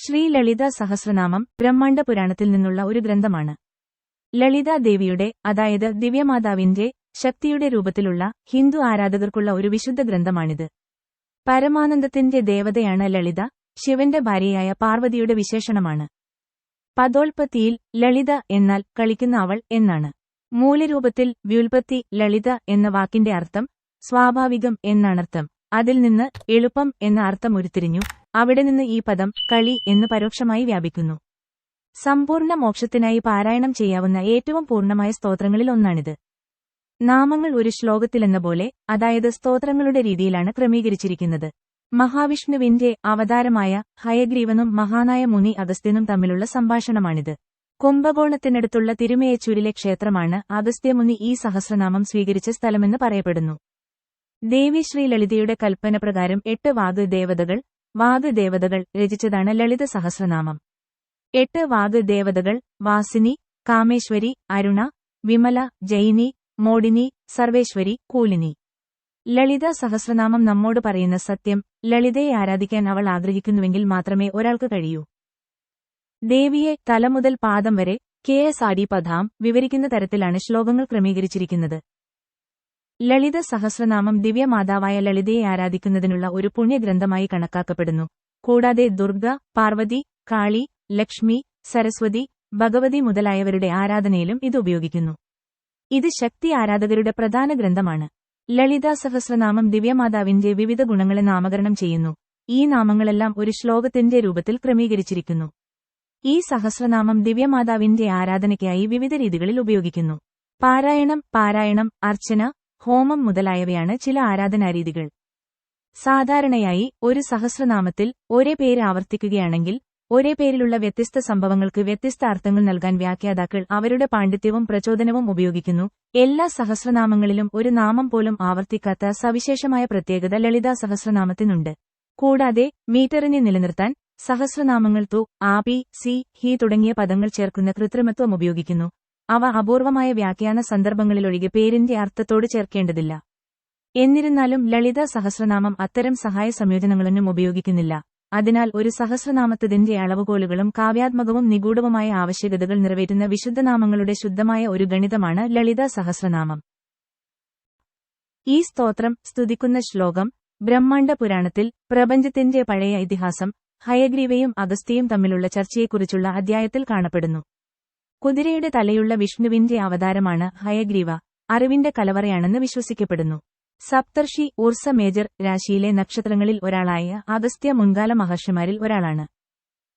ശ്രീ ലളിതാ സഹസ്രനാമം ബ്രഹ്മാണ്ഡ പുരാണത്തിൽ നിന്നുള്ള ഒരു ഗ്രന്ഥമാണ്. ലളിതാ ദേവിയുടെ, അതായത് ദിവ്യമാതാവിന്റെ ശക്തിയുടെ രൂപത്തിലുള്ള ഹിന്ദു ആരാധകർക്കുള്ള ഒരു വിശുദ്ധ ഗ്രന്ഥമാണിത്. പരമാനന്ദത്തിന്റെ ദേവതയാണ് ലളിത, ശിവന്റെ ഭാര്യയായ പാർവതിയുടെ വിശേഷണമാണ്. പദോൽപത്തിയിൽ ലളിത എന്നാൽ കളിക്കുന്ന അവൾ എന്നാണ്. മൂലരൂപത്തിൽ വ്യുൽപത്തി ലളിത എന്ന വാക്കിന്റെ അർത്ഥം സ്വാഭാവികം എന്നാണർത്ഥം. അതിൽ നിന്ന് എളുപ്പം എന്ന അർത്ഥം ഉരുത്തിരിഞ്ഞു. അവിടെ നിന്ന് ഈ പദം കളി എന്ന് പരോക്ഷമായി വ്യാപിക്കുന്നു. സമ്പൂർണ്ണ മോക്ഷത്തിനായി പാരായണം ചെയ്യാവുന്ന ഏറ്റവും പൂർണ്ണമായ സ്തോത്രങ്ങളിൽ ഒന്നാണിത്. നാമങ്ങൾ ഒരു ശ്ലോകത്തിലെന്ന പോലെ, അതായത് സ്തോത്രങ്ങളുടെ രീതിയിലാണ് ക്രമീകരിച്ചിരിക്കുന്നത്. മഹാവിഷ്ണുവിന്റെ അവതാരമായ ഹയഗ്രീവനും മഹാനായ മുനി അഗസ്ത്യനും തമ്മിലുള്ള സംഭാഷണമാണിത്. കുംഭകോണത്തിനടുത്തുള്ള തിരുമേയച്ചൂരിലെ ക്ഷേത്രമാണ് അഗസ്ത്യമുനി ഈ സഹസ്രനാമം സ്വീകരിച്ച സ്ഥലമെന്ന് പറയപ്പെടുന്നു. ദേവി ശ്രീ ലളിതയുടെ കൽപ്പനപ്രകാരം 8 വാഗ്ദേവതകൾ രചിച്ചതാണ് ലളിത സഹസ്രനാമം. 8 വാഗ്ദേവതകൾ വാസിനി, കാമേശ്വരി, അരുണ, വിമല, ജൈനി, മോഡിനി, സർവേശ്വരി, കൂലിനി. ലളിത സഹസ്രനാമം നമ്മോട് പറയുന്ന സത്യം, ലളിതയെ ആരാധിക്കാൻ അവൾ ആഗ്രഹിക്കുന്നുവെങ്കിൽ മാത്രമേ ഒരാൾക്ക് കഴിയൂ. ദേവിയെ തലമുതൽ പാദം വരെ KSAD പദാം വിവരിക്കുന്ന തരത്തിലാണ് ശ്ലോകങ്ങൾ ക്രമീകരിച്ചിരിക്കുന്നത്. ലളിത സഹസ്രനാമം ദിവ്യമാതാവായ ലളിതയെ ആരാധിക്കുന്നതിനുള്ള ഒരു പുണ്യഗ്രന്ഥമായി കണക്കാക്കപ്പെടുന്നു. കൂടാതെ ദുർഗ, പാർവതി, കാളി, ലക്ഷ്മി, സരസ്വതി, ഭഗവതി മുതലായവരുടെ ആരാധനയിലും ഇത് ഉപയോഗിക്കുന്നു. ഇത് ശക്തി ആരാധകരുടെ പ്രധാന ഗ്രന്ഥമാണ്. ലളിതാ സഹസ്രനാമം ദിവ്യമാതാവിന്റെ വിവിധ ഗുണങ്ങളെ നാമകരണം ചെയ്യുന്നു. ഈ നാമങ്ങളെല്ലാം ഒരു ശ്ലോകത്തിന്റെ രൂപത്തിൽ ക്രമീകരിച്ചിരിക്കുന്നു. ഈ സഹസ്രനാമം ദിവ്യമാതാവിന്റെ ആരാധനയ്ക്കായി വിവിധ രീതികളിൽ ഉപയോഗിക്കുന്നു. പാരായണം, അർച്ചന, ഹോമം മുതലായവയാണ് ചില ആരാധനാരീതികൾ. സാധാരണയായി ഒരു സഹസ്രനാമത്തിൽ ഒരേ പേര് ആവർത്തിക്കുകയാണെങ്കിൽ ഒരേ പേരിലുള്ള വ്യത്യസ്ത സംഭവങ്ങൾക്ക് വ്യത്യസ്ത അർത്ഥങ്ങൾ നൽകാൻ വ്യാഖ്യാതാക്കൾ അവരുടെ പാണ്ഡിത്യവും പ്രചോദനവും ഉപയോഗിക്കുന്നു. എല്ലാ സഹസ്രനാമങ്ങളിലും ഒരു നാമം പോലും ആവർത്തിക്കാത്ത സവിശേഷമായ പ്രത്യേകത ലളിതാ സഹസ്രനാമത്തിനുണ്ട്. കൂടാതെ മീറ്ററിനെ നിലനിർത്താൻ സഹസ്രനാമങ്ങൾ തു, ആ, പി, സി, ഹി തുടങ്ങിയ പദങ്ങൾ ചേർക്കുന്ന കൃത്രിമത്വം ഉപയോഗിക്കുന്നു. അവ അപൂർവമായ വ്യാഖ്യാന സന്ദർഭങ്ങളിലൊഴികെ പേരിന്റെ അർത്ഥത്തോട് ചേർക്കേണ്ടതില്ല. എന്നിരുന്നാലും ലളിതാ സഹസ്രനാമം അത്തരം സഹായ സംയോജനങ്ങളൊന്നും ഉപയോഗിക്കുന്നില്ല. അതിനാൽ ഒരു സഹസ്രനാമത്തിന്റെ അളവുകോലുകളും കാവ്യാത്മകവും നിഗൂഢവുമായ ആവശ്യകതകൾ നിറവേറ്റുന്ന വിശുദ്ധനാമങ്ങളുടെ ശുദ്ധമായ ഒരു ഗണിതമാണ് ലളിതാ സഹസ്രനാമം. ഈ സ്തോത്രം സ്തുതിക്കുന്ന ശ്ലോകം ബ്രഹ്മാണ്ഡ പുരാണത്തിൽ പ്രപഞ്ചത്തിന്റെ പഴയ ഇതിഹാസം, ഹയഗ്രീവയും അഗസ്ത്യയും തമ്മിലുള്ള ചർച്ചയെക്കുറിച്ചുള്ള അധ്യായത്തിൽ കാണപ്പെടുന്നു. കുതിരയുടെ തലയുള്ള വിഷ്ണുവിന്റെ അവതാരമാണ് ഹയഗ്രീവ, അറിവിന്റെ കലവറയാണെന്ന് വിശ്വസിക്കപ്പെടുന്നു. സപ്തർഷി ഊർസ മേജർ രാശിയിലെ നക്ഷത്രങ്ങളിൽ ഒരാളായ അഗസ്ത്യ മുൻകാല മഹർഷിമാരിൽ ഒരാളാണ്.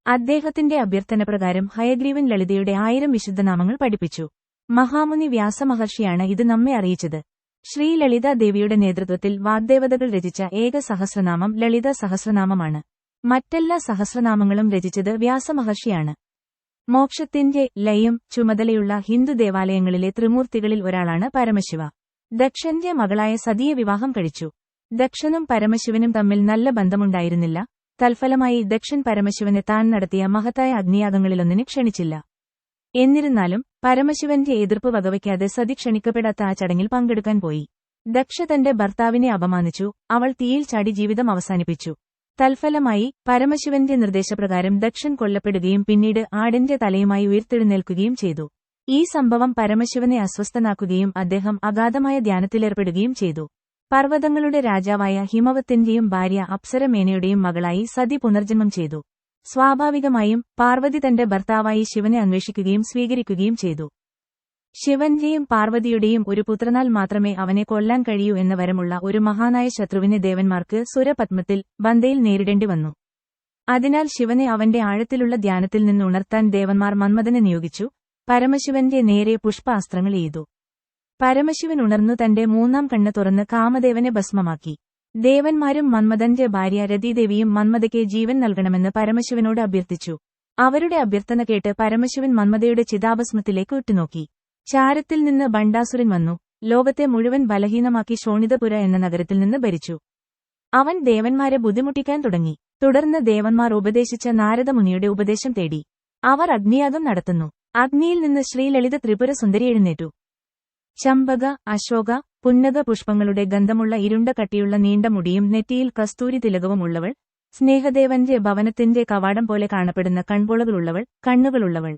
അദ്ദേഹത്തിന്റെ അഭ്യർത്ഥനപ്രകാരം ഹയഗ്രീവൻ ലളിതയുടെ 1000 വിശുദ്ധനാമങ്ങൾ പഠിപ്പിച്ചു. മഹാമുനി വ്യാസമഹർഷിയാണ് ഇത് നമ്മെ അറിയിച്ചത്. ശ്രീ ലളിതാ ദേവിയുടെ നേതൃത്വത്തിൽ വാഗ്ദേവതകൾ രചിച്ച ഏക സഹസ്രനാമം ലളിത സഹസ്രനാമമാണ്. മറ്റെല്ലാ സഹസ്രനാമങ്ങളും രചിച്ചത് വ്യാസമഹർഷിയാണ്. മോക്ഷത്തിന്റെ ലയം ചുമതലയുള്ള ഹിന്ദു ദേവാലയങ്ങളിലെ ത്രിമൂർത്തികളിൽ ഒരാളാണ് പരമശിവ. ദക്ഷന്റെ മകളായ സതിയെ വിവാഹം കഴിച്ചു. ദക്ഷനും പരമശിവനും തമ്മിൽ നല്ല ബന്ധമുണ്ടായിരുന്നില്ല. തൽഫലമായി ദക്ഷൻ പരമശിവനെ താൻ നടത്തിയ മഹത്തായ അഗ്നിയാഗങ്ങളിലൊന്നിന് ക്ഷണിച്ചില്ല. എന്നിരുന്നാലും പരമശിവന്റെ എതിർപ്പ് വകവയ്ക്കാതെ സതി ക്ഷണിക്കപ്പെടാത്ത ആ ചടങ്ങിൽ പങ്കെടുക്കാൻ പോയി. ദക്ഷ തന്റെ ഭർത്താവിനെ അപമാനിച്ചു. അവൾ തീയിൽ ചാടി ജീവിതം അവസാനിപ്പിച്ചു. തൽഫലമായി പരമശിവന്റെ നിർദ്ദേശപ്രകാരം ദക്ഷൻ കൊല്ലപ്പെടുകയും പിന്നീട് ആടിന്റെ തലയുമായി ഉയർത്തെഴുന്നേൽക്കുകയും ചെയ്തു. ഈ സംഭവം പരമശിവനെ അസ്വസ്ഥനാക്കുകയും അദ്ദേഹം അഗാധമായ ധ്യാനത്തിലേർപ്പെടുകയും ചെയ്തു. പർവ്വതങ്ങളുടെ രാജാവായ ഹിമവത്തിന്റെയും ഭാര്യ അപ്സരമേനയുടെയും മകളായി സതി പുനർജന്മം ചെയ്തു. സ്വാഭാവികമായും പാർവതി തന്റെ ഭർത്താവായി ശിവനെ അന്വേഷിക്കുകയും സ്വീകരിക്കുകയും ചെയ്തു. ശിവന്റെയും പാർവതിയുടെയും ഒരു പുത്രനാൽ മാത്രമേ അവനെ കൊല്ലാൻ കഴിയൂ എന്ന വരമുള്ള ഒരു മഹാനായ ശത്രുവിനെ ദേവന്മാർക്ക് സുരപത്മത്തിൽ ബന്ധയിൽ നേരിടേണ്ടി വന്നു. അതിനാൽ ശിവനെ അവന്റെ ആഴത്തിലുള്ള ധ്യാനത്തിൽ നിന്ന് ഉണർത്താൻ ദേവന്മാർ മന്മഥനെ നിയോഗിച്ചു. പരമശിവന്റെ നേരെ പുഷ്പാസ്ത്രങ്ങൾ എയ്തു. പരമശിവൻ ഉണർന്നു തന്റെ 3ാം കണ്ണ് തുറന്ന് കാമദേവനെ ഭസ്മമാക്കി. ദേവന്മാരും മന്മഥന്റെ ഭാര്യ രതിദേവിയും മന്മഥയ്ക്ക് ജീവൻ നൽകണമെന്ന് പരമശിവനോട് അഭ്യർത്ഥിച്ചു. അവരുടെ അഭ്യർത്ഥന കേട്ട് പരമശിവൻ മന്മഥയുടെ ചിതാഭസ്മത്തിലേക്ക് ഉറ്റുനോക്കി. ചാരത്തിൽ നിന്ന് ബണ്ടാസുരൻ വന്നു. ലോകത്തെ മുഴുവൻ ബലഹീനമാക്കി ശോണിതപുര എന്ന നഗരത്തിൽ നിന്ന് ഭരിച്ചു. അവൻ ദേവന്മാരെ ബുദ്ധിമുട്ടിക്കാൻ തുടങ്ങി. തുടർന്ന് ദേവന്മാർ ഉപദേശിച്ച നാരദമുനിയുടെ ഉപദേശം തേടി. അവർ അഗ്നിയാഗം നടത്തുന്നു. അഗ്നിയിൽ നിന്ന് ശ്രീ ലളിത ത്രിപുര സുന്ദരി എഴുന്നേറ്റു. ചമ്പക, അശോക, പുന്നക പുഷ്പങ്ങളുടെ ഗന്ധമുള്ള ഇരുണ്ട കട്ടിയുള്ള നീണ്ട മുടിയും നെറ്റിയിൽ കസ്തൂരി തിലകവും ഉള്ളവൾ, സ്നേഹദേവന്റെ ഭവനത്തിന്റെ കവാടം പോലെ കാണപ്പെടുന്ന കൺപോളകളുള്ളവൾ, കണ്ണുകളുള്ളവൾ.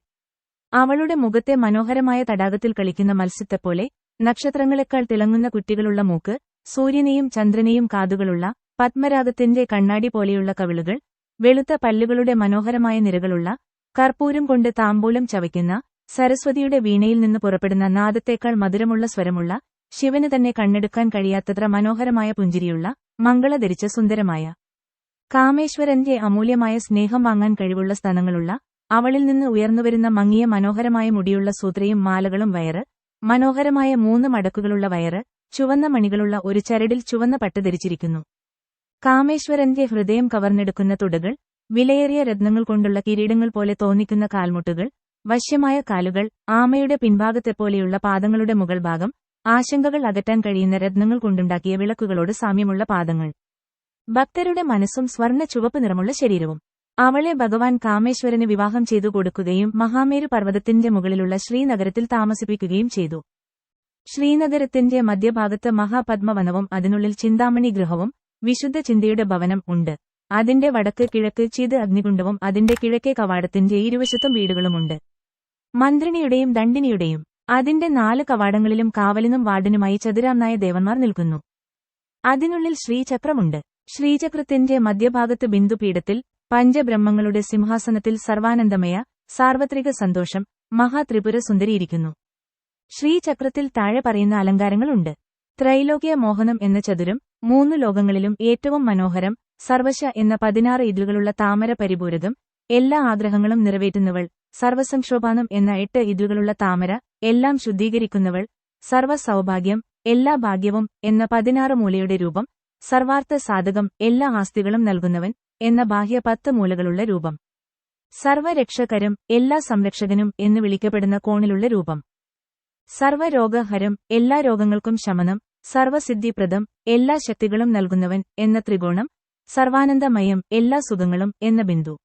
അവളുടെ മുഖത്തെ മനോഹരമായ തടാകത്തിൽ കളിക്കുന്ന മത്സ്യത്തെപ്പോലെ, നക്ഷത്രങ്ങളെക്കാൾ തിളങ്ങുന്ന കുറ്റികളുള്ള മൂക്ക്, സൂര്യനെയും ചന്ദ്രനെയും കാതുകളുള്ള, പത്മരാഗത്തിന്റെ കണ്ണാടി പോലെയുള്ള കവിളുകൾ, വെളുത്ത പല്ലുകളുടെ മനോഹരമായ നിരകളുള്ള, കർപ്പൂരം കൊണ്ട് താമ്പൂലം ചവയ്ക്കുന്ന, സരസ്വതിയുടെ വീണയിൽ നിന്ന് പുറപ്പെടുന്ന നാദത്തേക്കാൾ മധുരമുള്ള സ്വരമുള്ള, ശിവന് തന്നെ കണ്ണെടുക്കാൻ കഴിയാത്തത്ര മനോഹരമായ പുഞ്ചിരിയുള്ള, മംഗള ധരിച്ച സുന്ദരമായ, കാമേശ്വരന്റെ അമൂല്യമായ സ്നേഹം വാങ്ങാൻ കഴിവുള്ള സ്തനങ്ങളുള്ള, അവളിൽ നിന്ന് ഉയർന്നുവരുന്ന മങ്ങിയ മനോഹരമായ മുടിയുള്ള സൂത്രയും മാലകളും വയറ്, മനോഹരമായ 3 മടക്കുകളുള്ള വയറ്, ചുവന്ന മണികളുള്ള ഒരു ചരടിൽ ചുവന്ന പട്ട് ധരിച്ചിരിക്കുന്നു. കാമേശ്വരന്റെ ഹൃദയം കവർന്നെടുക്കുന്ന തുടകൾ, വിലയേറിയ രത്നങ്ങൾ കൊണ്ടുള്ള കിരീടങ്ങൾ പോലെ തോന്നിക്കുന്ന കാൽമുട്ടുകൾ, വശ്യമായ കാലുകൾ, ആമയുടെ പിൻഭാഗത്തെപ്പോലെയുള്ള പാദങ്ങളുടെ മുകൾ ഭാഗം, ആശങ്കകൾ അകറ്റാൻ കഴിയുന്ന രത്നങ്ങൾ കൊണ്ടുണ്ടാക്കിയ വിളക്കുകളോട് സാമ്യമുള്ള പാദങ്ങൾ. ഭക്തരുടെ മനസ്സും സ്വർണ്ണ ചുവപ്പ് നിറമുള്ള ശരീരവും. അവളെ ഭഗവാൻ കാമേശ്വരന് വിവാഹം ചെയ്തു കൊടുക്കുകയും മഹാമേരു പർവ്വതത്തിന്റെ മുകളിലുള്ള ശ്രീനഗരത്തിൽ താമസിപ്പിക്കുകയും ചെയ്തു. ശ്രീനഗരത്തിന്റെ മധ്യഭാഗത്ത് മഹാപദ്മവനവും അതിനുള്ളിൽ ചിന്താമണി ഗൃഹവും, വിശുദ്ധ ചിന്തയുടെ ഭവനം ഉണ്ട്. അതിന്റെ വടക്ക് കിഴക്ക് ചിത് അഗ്നികുണ്ഡവും അതിന്റെ കിഴക്കേ കവാടത്തിന്റെ ഇരുവശത്തും വീടുകളുമുണ്ട്. മന്ത്രിണിയുടെയും ദണ്ഡിനിയുടെയും. അതിന്റെ 4 കവാടങ്ങളിലും കാവലിനും വാർഡിനുമായി ചതുരാംനായ ദേവന്മാർ നിൽക്കുന്നു. അതിനുള്ളിൽ ശ്രീചക്രമുണ്ട്. ശ്രീചക്രത്തിന്റെ മധ്യഭാഗത്ത് ബിന്ദുപീഠത്തിൽ, പഞ്ചബ്രഹ്മങ്ങളുടെ സിംഹാസനത്തിൽ സർവാനന്ദമയ, സാർവത്രിക സന്തോഷം, മഹാത്രിപുര സുന്ദരിയിരിക്കുന്നു. ശ്രീചക്രത്തിൽ താഴെ പറയുന്ന അലങ്കാരങ്ങളുണ്ട്. ത്രൈലോക്യ മോഹനം എന്ന ചതുരം, 3 ലോകങ്ങളിലും ഏറ്റവും മനോഹരം, സർവശ എന്ന 16 ഇതളുകളുള്ള താമര പരിപൂരകം, എല്ലാ ആഗ്രഹങ്ങളും നിറവേറ്റുന്നവൾ, സർവസംക്ഷോഭാനം എന്ന 8 ഇതളുകളുള്ള താമര, എല്ലാം ശുദ്ധീകരിക്കുന്നവൾ, സർവസൗഭാഗ്യം, എല്ലാ ഭാഗ്യവും എന്ന 16 മൂലയുടെ രൂപം, സർവാർത്ഥ സാധകം, എല്ലാ ആസ്തികളും നൽകുന്നവൻ എന്ന ബാഹ്യ 10 മൂലകളുള്ള രൂപം, സർവരക്ഷകരം, എല്ലാ സംരക്ഷകനും എന്ന് വിളിക്കപ്പെടുന്ന കോണിലുള്ള രൂപം, സർവരോഗഹരം, എല്ലാ രോഗങ്ങൾക്കും ശമനം, സർവസിദ്ധിപ്രദം, എല്ലാ ശക്തികളും നൽകുന്നവൻ എന്ന ത്രികോണം, സർവാനന്ദമയം, എല്ലാ സുഖങ്ങളും എന്ന ബിന്ദു.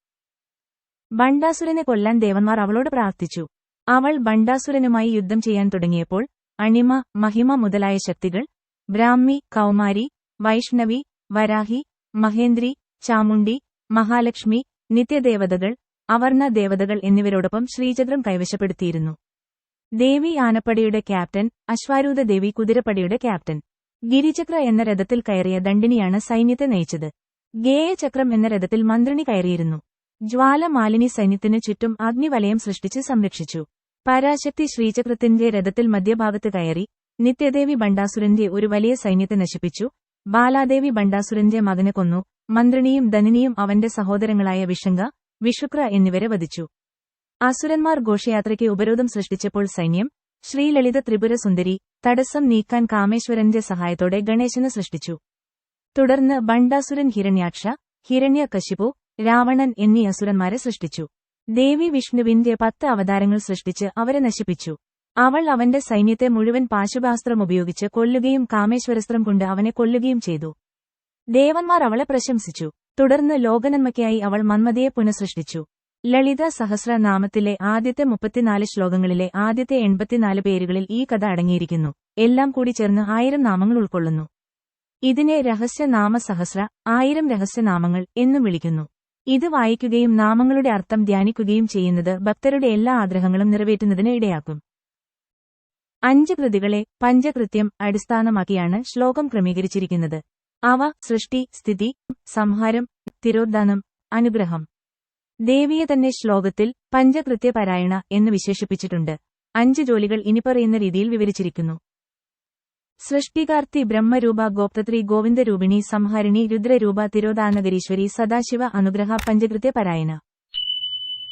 ബണ്ഡാസുരനെ കൊല്ലാൻ ദേവന്മാർ അവളോട് പ്രാർത്ഥിച്ചു. അവൾ ബണ്ഡാസുരനുമായി യുദ്ധം ചെയ്യാൻ തുടങ്ങിയപ്പോൾ, അണിമ, മഹിമ മുതലായ ശക്തികൾ, ബ്രാഹ്മി, കൗമാരി, വൈഷ്ണവി, വരാഹി, മഹേന്ദ്രി, ചാമുണ്ഡി, മഹാലക്ഷ്മി, നിത്യദേവതകൾ, അവർണ ദേവതകൾ എന്നിവരോടൊപ്പം ശ്രീചക്രം കൈവശപ്പെടുത്തിയിരുന്നു. ദേവി ആനപ്പടയുടെ ക്യാപ്റ്റൻ, അശ്വാരൂധ ദേവി കുതിരപ്പടയുടെ ക്യാപ്റ്റൻ. ഗിരിചക്ര എന്ന രഥത്തിൽ കയറിയ ദണ്ഡിനിയാണ് സൈന്യത്തെ നയിച്ചത്. ഗേയചക്രം എന്ന രഥത്തിൽ മന്ത്രിണി കയറിയിരുന്നു. ജ്വാലമാലിനി സൈന്യത്തിനു ചുറ്റും അഗ്നിവലയം സൃഷ്ടിച്ച് സംരക്ഷിച്ചു. പരാശക്തി ശ്രീചക്രത്തിന്റെ രഥത്തിൽ മധ്യഭാഗത്ത് കയറി, നിത്യദേവി ബണ്ഡാസുരന്റെ ഒരു വലിയ സൈന്യത്തെ നശിപ്പിച്ചു. ബാലാദേവി ബണ്ഡാസുരന്റെ മകനെ കൊന്നു. മന്ത്രിണിയും ധനിനിയും അവന്റെ സഹോദരങ്ങളായ വിഷംഗ, വിഷുക്ര എന്നിവരെ വധിച്ചു. അസുരന്മാർ ഘോഷയാത്രയ്ക്ക് ഉപരോധം സൃഷ്ടിച്ചപ്പോൾ സൈന്യം, ശ്രീലളിത ത്രിപുര സുന്ദരി, തടസ്സം നീക്കാൻ കാമേശ്വരന്റെ സഹായത്തോടെ ഗണേശന് സൃഷ്ടിച്ചു. തുടർന്ന് ബണ്ഡാസുരൻ ഹിരണ്യാക്ഷ, ഹിരണ്യകശിപു, രാവണൻ എന്നീ അസുരന്മാരെ സൃഷ്ടിച്ചു. ദേവി വിഷ്ണുവിന്റെ 10 അവതാരങ്ങൾ സൃഷ്ടിച്ച് അവരെ നശിപ്പിച്ചു. അവൾ അവന്റെ സൈന്യത്തെ മുഴുവൻ പാശുപാസ്ത്രമുപയോഗിച്ച് കൊല്ലുകയും കാമേശ്വരസ്ത്രം കൊണ്ട് അവനെ കൊല്ലുകയും ചെയ്തു. ദേവന്മാർ അവളെ പ്രശംസിച്ചു. തുടർന്ന് ലോകനന്മയ്ക്കായി അവൾ മന്മഥയെ പുനഃസൃഷ്ടിച്ചു. ലളിത സഹസ്രനാമത്തിലെ ആദ്യത്തെ 34 ശ്ലോകങ്ങളിലെ ആദ്യത്തെ 84 പേരുകളിൽ ഈ കഥ അടങ്ങിയിരിക്കുന്നു. എല്ലാം കൂടി ചേർന്ന് 1000 നാമങ്ങൾ ഉൾക്കൊള്ളുന്നു. ഇതിനെ രഹസ്യനാമ സഹസ്ര, 1000 രഹസ്യനാമങ്ങൾ എന്നും വിളിക്കുന്നു. ഇത് വായിക്കുകയും നാമങ്ങളുടെ അർത്ഥം ധ്യാനിക്കുകയും ചെയ്യുന്നത് ഭക്തരുടെ എല്ലാ ആഗ്രഹങ്ങളും നിറവേറ്റുന്നതിന് ഇടയാക്കും. 5 കൃതികളെ പഞ്ചകൃത്യം അടിസ്ഥാനമാക്കിയാണ് ശ്ലോകം ക്രമീകരിച്ചിരിക്കുന്നത്. അവ സൃഷ്ടി, സ്ഥിതി, സംഹാരം, തിരോധാനം, അനുഗ്രഹം. ദേവിയെ തന്നെ ശ്ലോകത്തിൽ പഞ്ചകൃത്യപരായണ എന്ന് വിശേഷിപ്പിച്ചിട്ടുണ്ട്. 5 ജോലികൾ ഇനിപ്പറയുന്ന രീതിയിൽ വിവരിച്ചിരിക്കുന്നു. സൃഷ്ടികാർത്തി ബ്രഹ്മരൂപ ഗോപ്തത്രി ഗോവിന്ദരൂപിണി സംഹാരിണി രുദ്രരൂപ തിരോധാനഗരീശ്വരി സദാശിവ അനുഗ്രഹ പഞ്ചകൃത്യപരായണ.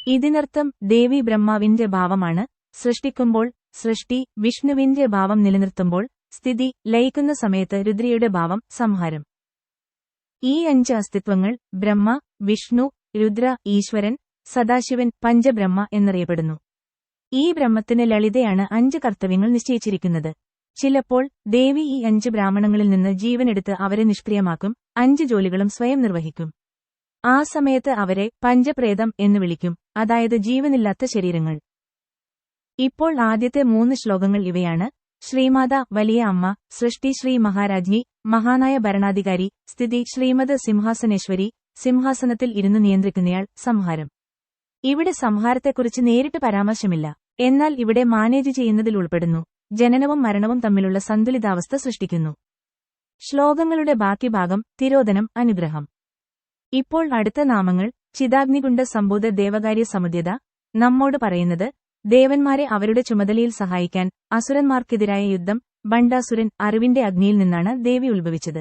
ഇതിനർത്ഥം ദേവി ബ്രഹ്മാവിന്റെ ഭാവമാണ്. സൃഷ്ടിക്കുമ്പോൾ സൃഷ്ടി, വിഷ്ണുവിന്റെ ഭാവം നിലനിർത്തുമ്പോൾ സ്ഥിതി, ലയിക്കുന്ന സമയത്ത് രുദ്രയുടെ ഭാവം സംഹാരം. ഈ 5 അസ്തിത്വങ്ങൾ ബ്രഹ്മ, വിഷ്ണു, രുദ്ര, ഈശ്വരൻ, സദാശിവൻ, പഞ്ചബ്രഹ്മ എന്നറിയപ്പെടുന്നു. ഈ ബ്രഹ്മത്തിന് ലളിതയാണ് 5 കർത്തവ്യങ്ങൾ നിശ്ചയിച്ചിരിക്കുന്നത്. ചിലപ്പോൾ ദേവി ഈ 5 ബ്രാഹ്മണങ്ങളിൽ നിന്ന് ജീവനെടുത്ത് അവരെ നിഷ്ക്രിയമാക്കും. 5 ജോലികളും സ്വയം നിർവഹിക്കും. ആ സമയത്ത് അവരെ പഞ്ചപ്രേതം എന്ന് വിളിക്കും, അതായത് ജീവനില്ലാത്ത ശരീരങ്ങൾ. ഇപ്പോൾ ആദ്യത്തെ 3 ശ്ലോകങ്ങൾ ഇവയാണ്. ശ്രീമാത, വലിയ അമ്മ, സൃഷ്ടി ശ്രീ മഹാരാജ്ഞി, മഹാനായ ഭരണാധികാരി, സ്ഥിതി ശ്രീമത് സിംഹാസനേശ്വരി, സിംഹാസനത്തിൽ ഇരുന്നു നിയന്ത്രിക്കുന്നയാൾ, സംഹാരം. ഇവിടെ സംഹാരത്തെക്കുറിച്ച് നേരിട്ട് പരാമർശമില്ല. എന്നാൽ ഇവിടെ മാനേജ് ചെയ്യുന്നതിൽ ഉൾപ്പെടുന്നു. ജനനവും മരണവും തമ്മിലുള്ള സന്തുലിതാവസ്ഥ സൃഷ്ടിക്കുന്നു. ശ്ലോകങ്ങളുടെ ബാക്കി ഭാഗം തിരോധനം, അനുഗ്രഹം. ഇപ്പോൾ അടുത്ത നാമങ്ങൾ. ചിദാഗ്നികുണ്ഡ സംഭൂത ദേവകാര്യ സമുദ്യത നമ്മോട് പറയുന്നത് ദേവന്മാരെ അവരുടെ ചുമതലയിൽ സഹായിക്കാൻ അസുരന്മാർക്കെതിരായ യുദ്ധം. ബണ്ഡാസുരൻ അറിവിന്റെ അഗ്നിയിൽ നിന്നാണ് ദേവി ഉത്ഭവിച്ചത്.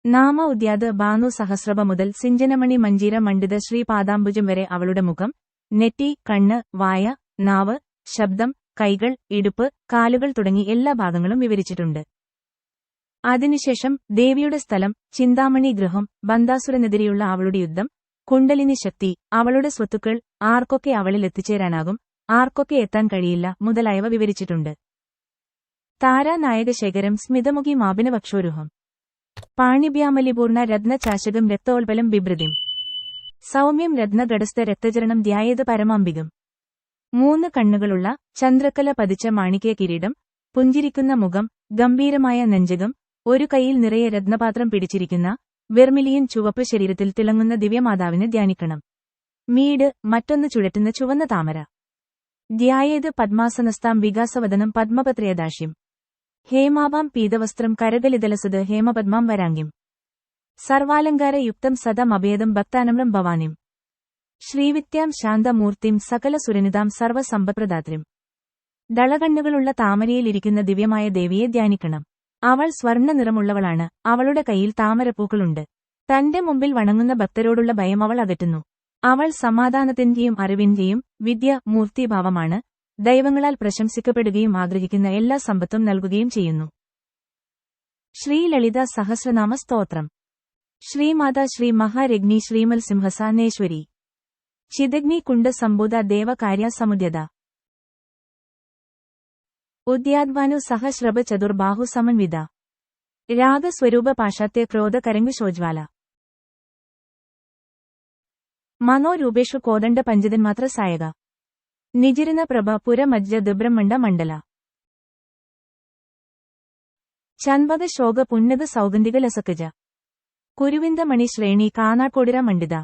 നാമ ഉദ്യാത് ഭാനു സഹസ്രഭ മുതൽ സിഞ്ചനമണി മഞ്ജീര മണ്ഡിത ശ്രീ പാദാംബുജം വരെ അവളുടെ മുഖം, നെറ്റി, കണ്ണ്, വായ, നാവ്, ശബ്ദം, കൈകൾ, ഇടുപ്പ്, കാലുകൾ തുടങ്ങി എല്ലാ ഭാഗങ്ങളും വിവരിച്ചിട്ടുണ്ട്. അതിനുശേഷം ദേവിയുടെ സ്ഥലം, ചിന്താമണി ഗൃഹം, ബന്ധാസുരനെതിരെയുള്ള അവളുടെ യുദ്ധം, കുണ്ടലിനി ശക്തി, അവളുടെ സ്വത്തുക്കൾ, ആർക്കൊക്കെ അവളിൽ എത്തിച്ചേരാനാകും, ആർക്കൊക്കെ എത്താൻ കഴിയില്ല മുതലായവ വിവരിച്ചിട്ടുണ്ട്. താരാനായകശേഖരം സ്മിതമുഖി മാപിനവക്ഷോരുഹം പാണിഭ്യാമലിപൂർണ രത്നചാശകം രക്തോൽപലം ബിഭ്രതിം സൗമ്യം രത്നഘടസ്ഥ രക്തചരണം ധ്യായേത് പരമാംബികം. 3 കണ്ണുകളുള്ള ചന്ദ്രക്കല പതിച്ച മാണിക്യ കിരീടം, പുഞ്ചിരിക്കുന്ന മുഖം, ഗംഭീരമായ നെഞ്ചകം, ഒരു കൈയിൽ നിറയെ രത്നപാത്രം പിടിച്ചിരിക്കുന്ന വെർമിലിയൻ ചുവപ്പ് ശരീരത്തിൽ തിളങ്ങുന്ന ദിവ്യമാതാവിനെ ധ്യാനിക്കണം. മീഡ്, മറ്റൊന്ന് ചുഴറ്റുന്ന ചുവന്ന താമര. ധ്യായേത് പദ്മാസനസ്ഥാം വികാസവദനം പദ്മപത്രയദാശ്യം. ഹേമാഭാം പീതവസ്ത്രം കരകലിതലസത് ഹേമപദ്മാം വരാംഗ്യം. സർവാലങ്കാരയുക്തം സദമഭേദം ഭക്താനമ്രം ഭവാനിം. ശ്രീവിത്യാം ശാന്തമൂർത്തിം സകല സുരനിതാം സർവസമ്പത്പ്രദാത്രിം. ദളകണ്ണുകളുള്ള താമരയിലിരിക്കുന്ന ദിവ്യമായ ദേവിയെ ധ്യാനിക്കണം. അവൾ സ്വർണ്ണ നിറമുള്ളവളാണ്. അവളുടെ കയ്യിൽ താമരപ്പൂക്കളുണ്ട്. തന്റെ മുമ്പിൽ വണങ്ങുന്ന ഭക്തരോടുള്ള ഭയം അവൾ അകറ്റുന്നു. അവൾ സമാധാനത്തിന്റെയും അറിവിന്റെയും വിദ്യ മൂർത്തിഭാവമാണ്. ദൈവങ്ങളാൽ പ്രശംസിക്കപ്പെടുകയും ആഗ്രഹിക്കുന്ന എല്ലാ സമ്പത്തും നൽകുകയും ചെയ്യുന്നു. ശ്രീലളിത സഹസ്രനാമ സ്തോത്രം. ശ്രീമാതാ ശ്രീ മഹാരഗ്നി ശ്രീമത്സിംഹസാനേശ്വരി. ചിദഗ്നി കുണ്ഡ സംഭൂത ദേവകാര്യ സമുദ്യത. ഉദ്യാദ്വാനു സഹശ്രഭ ചതുർബാഹു സമന്വിത. രാഗസ്വരൂപ പാശാത്യ ക്രോധ കരംഗുശോജ്വാല. മനോരൂപേഷു കോദണ്ഡ പഞ്ചതന്മാത്ര സായക. നിജിരുന്ന പ്രഭ പുരമജ്ജ ദിബ്രഹ്മണ്ഡ മണ്ഡല. ചൻപക ശോക പുന്നത സൗഗന്ധിക ലസക്കജ. കുരുവിന്ദ മണി ശ്രേണി കാനാട്കോടിര മണ്ഡിത.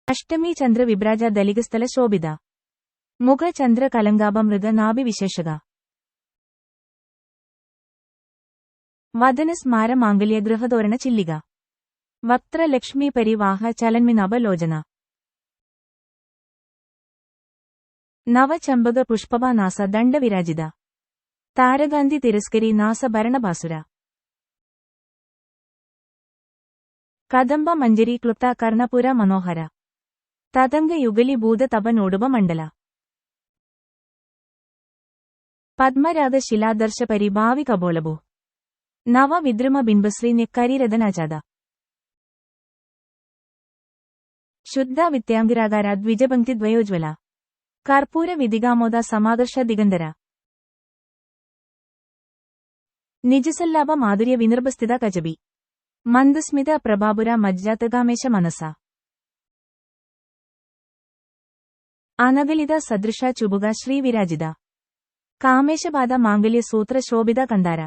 അഷ്ടമി ചന്ദ്ര വിഭ്രാജ ദലികസ്ഥല ശോഭിത. മുഖ ചന്ദ്ര കലങ്കാഭ മൃഗ നാഭി വിശേഷക. വദന സ്മാര മാംഗല്യ ഗൃഹതോരണ ചില്ലിക. വക്ത്ര ലക്ഷ്മി പരിവാഹ ചലന്മിനഭലോചന. നവചമ്പക പുഷ്പവ നാസ ദണ്ഡവിരാജിത. താരകാന്തി തിരസ്കരി നാസ ഭരണഭാസുര. കദംബ മഞ്ജരി ക്ലുപ്ത കർണപുര മനോഹര. തതംഗ യുഗലി ഭൂത തപനോടുപ മണ്ഡല. പദ്മരാഗ ശിലാദർശ പരിഭാവി കബോളഭൂ. നവ വിദ്രുമ ബിംബശ്രീ നെക്കരിരഥനാജാത. ശുദ്ധ വിത്യാംഗിരാകാര ദ്വിജപംക്തി ദ്വയോജ്വല. കർപ്പൂര വിധികാമോദ സമാകർഷ ദിഗന്ധര. നിജസല്ലാഭ മാധുര്യ വിനിർഭസ്ഥിത കജബി. മന്ദസ്മിത പ്രഭാപുര മജ്ജാതകാമേശ മനസ. അനഗലിത സദൃശ ചുബുക ശ്രീവിരാജിത. കാമേശപാദ മാംഗല്യ സൂത്ര ശോഭിത കന്താര.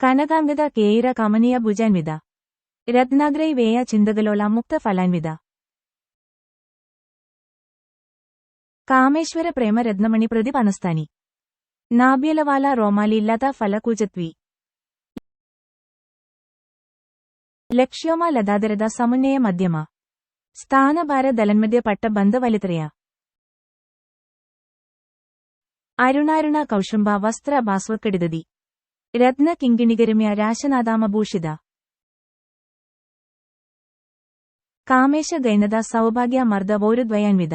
കനകാംഗത കേയിര കമനീയ ഭുജാൻവിത. രത്നാഗ്രൈ വേയ ചിന്തകലോല മുക്ത ഫലാൻവിത. കാമേശ്വര പ്രേമ രത്നമണി പ്രതി പനസ്ഥാനി. നാബ്യലവാല റോമാലി ലത ഫലകൂജത്വി. ലക്ഷ്യോമ ലതാദരത സമുന്നയ മധ്യമ. സ്ഥാനഭാര ദലന്മധ്യ പട്ട ബന്ധ വലിത്രയ. അരുണാരുണ കൗശുംബ വസ്ത്ര ഭാസ്വക്കടിതതി. രത്ന കിങ്കിണികരമ്യ രാശനാദാമഭൂഷിത. കാമേശ ഗൈനത സൗഭാഗ്യ മർദ്ദ വോരുദ്വയാൻവിത.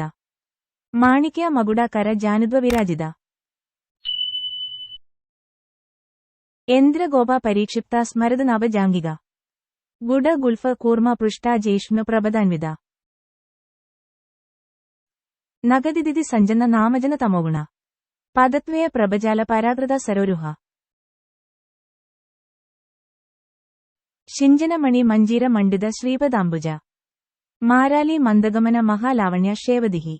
മാണിക്യ മകുട കര ജാനുദ്വ വിരാജിത. യന്ത്രഗോപ പരീക്ഷിപ്ത സ്മരദനാഭ ജാംഗിക. ഗുഡ ഗുൽഫ കൂർമ പൃഷ്ട ജേഷ്ണു പ്രഭദാൻവിത. നഗദിദിതി സഞ്ജന്ന നാമജന തമോഗുണ. പദത്വയ പ്രഭജാല പരാകൃത സരോരുഹ. ശിഞ്ചനമണി മഞ്ജീര മണ്ഡിത ശ്രീപദാംബുജ. മാരാലി മന്ദഗമന മഹാലാവണ്യ ഷേവതിഹി.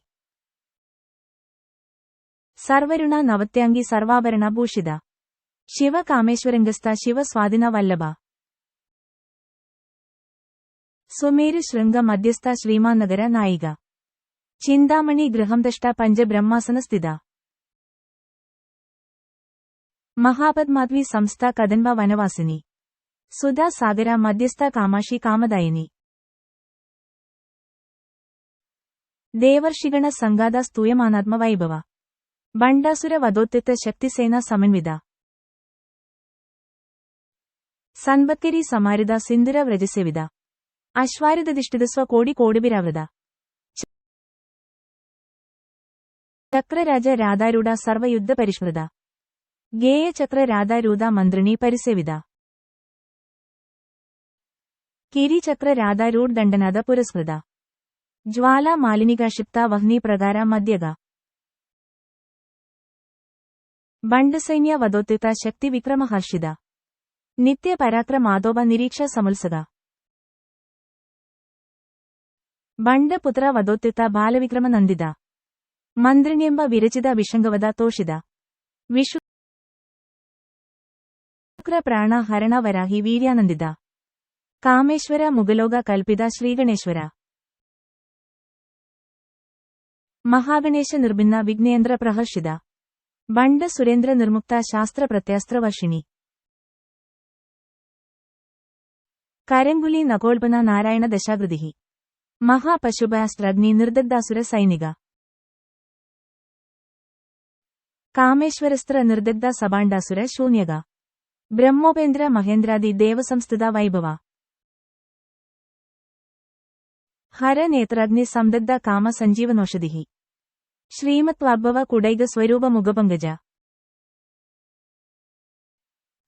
സർവരുണ നവത്യാംഗി സർവാഭരണ ഭൂഷിത. ಶಿವ ಕಾಮೇಶ್ವರಂಗಸ್ಥ ಶಿವ ಸ್ವಾಧೀನ ವಲ್ಲಭ. ಸುಮೇರು ಶೃಂಗ ಮಧ್ಯಸ್ಥ ಶ್ರೀಮಾನ್ನಗರ ನಾಯಿಗ. ಚಿಂತಾಮಣಿ ಗೃಹಂದಷ್ಟ ಪಂಚಬ್ರಹ್ಮಾಸನ ಸ್ಥಿತ. ಮಹಾಪದ್ಮಾದ್ವಿ ಸಂಸ್ಥಾ ಕದಂಬ ವನವಾಸಿನಿ. ಸುಧಾ ಸಾಗರ ಮಧ್ಯಸ್ಥ ಕಾಮಾಶಿ ಕಾಮದಾಯಿನಿ. ದೇವರ್ಷಿಗಣ ಸಂಗಾದ ಸ್ತೂಯಮಾನಾತ್ಮ ವೈಭವ. ಬಂಡಾಸುರ ವಧೋತ್ಯುಕ್ತ ಶಕ್ತಿಸೇನಾ ಸಮನ್ವಿತ. സൻപത്കരി സമാരിത സിന്ധുര വ്രജസേവിത. അശ്വാരിതധിഷ്ഠിത സ്വകോടി കോടിഭിരാവൃത. ചക്രരാജ രാധാരൂഢ സർവയുദ്ധ പരിഷ്കൃത. ഗേയ ചക്ര രാധാരൂഢ മന്ത്രിണി പരിസേവിത. കിരിചക്ര രാധാരൂഢ ദണ്ഡനാഥ പുരസ്കൃത. ജ്വാല മാലിനികാക്ഷിപ്ത വഹ്നി പ്രകാര മധ്യക. ബണ്ഡസൈന്യ വധോത്യുക്ത ശക്തി വിക്രമഹർഷിത. നിത്യ പരാക്രമാദോപ നിരീക്ഷ സമുത്സക. ബണ്ഡപുത്ര വധോത്യുക്ത ബാലവിക്രമ നന്ദിത. മന്ത്രിണ്യെമ്പ വിരചിത വിഷംഗവത തോഷിത. വിശുക്ര പ്രാണ ഹരണ വരാഹി വീര്യാനന്ദിത. കാമേശ്വര മുഗലോക കൽപിത ശ്രീഗണേശ്വര. മഹാഗണേശ നിർഭിന്ന വിഘ്നേന്ദ്ര പ്രഹർഷിത. ബണ്ഡ സുരേന്ദ്ര നിർമുക്ത ശാസ്ത്ര പ്രത്യാസ്ത്ര വർഷിണി. കരംഗുലി നഗോൽപന നാരായണ ദശാകൃതി. മഹാപശുഭയാസ്ത്രഗ്നി നിർദഗ്ധാസുര സൈനിക. കാമേശ്വരസ്ത്ര നിർദഗ്ധ സഭാണ്ഡാസുര ശൂന്യക. ബ്രഹ്മോപേന്ദ്ര മഹേന്ദ്രാദി ദേവസംസ്ഥിത വൈഭവ. ഹര നേത്രാഗ്നി സംദഗ്ധ കാമ സഞ്ജീവനോഷധി. ശ്രീമത്വാഗ്ഭവ കുടൈക സ്വരൂപ മുഖപങ്കജ.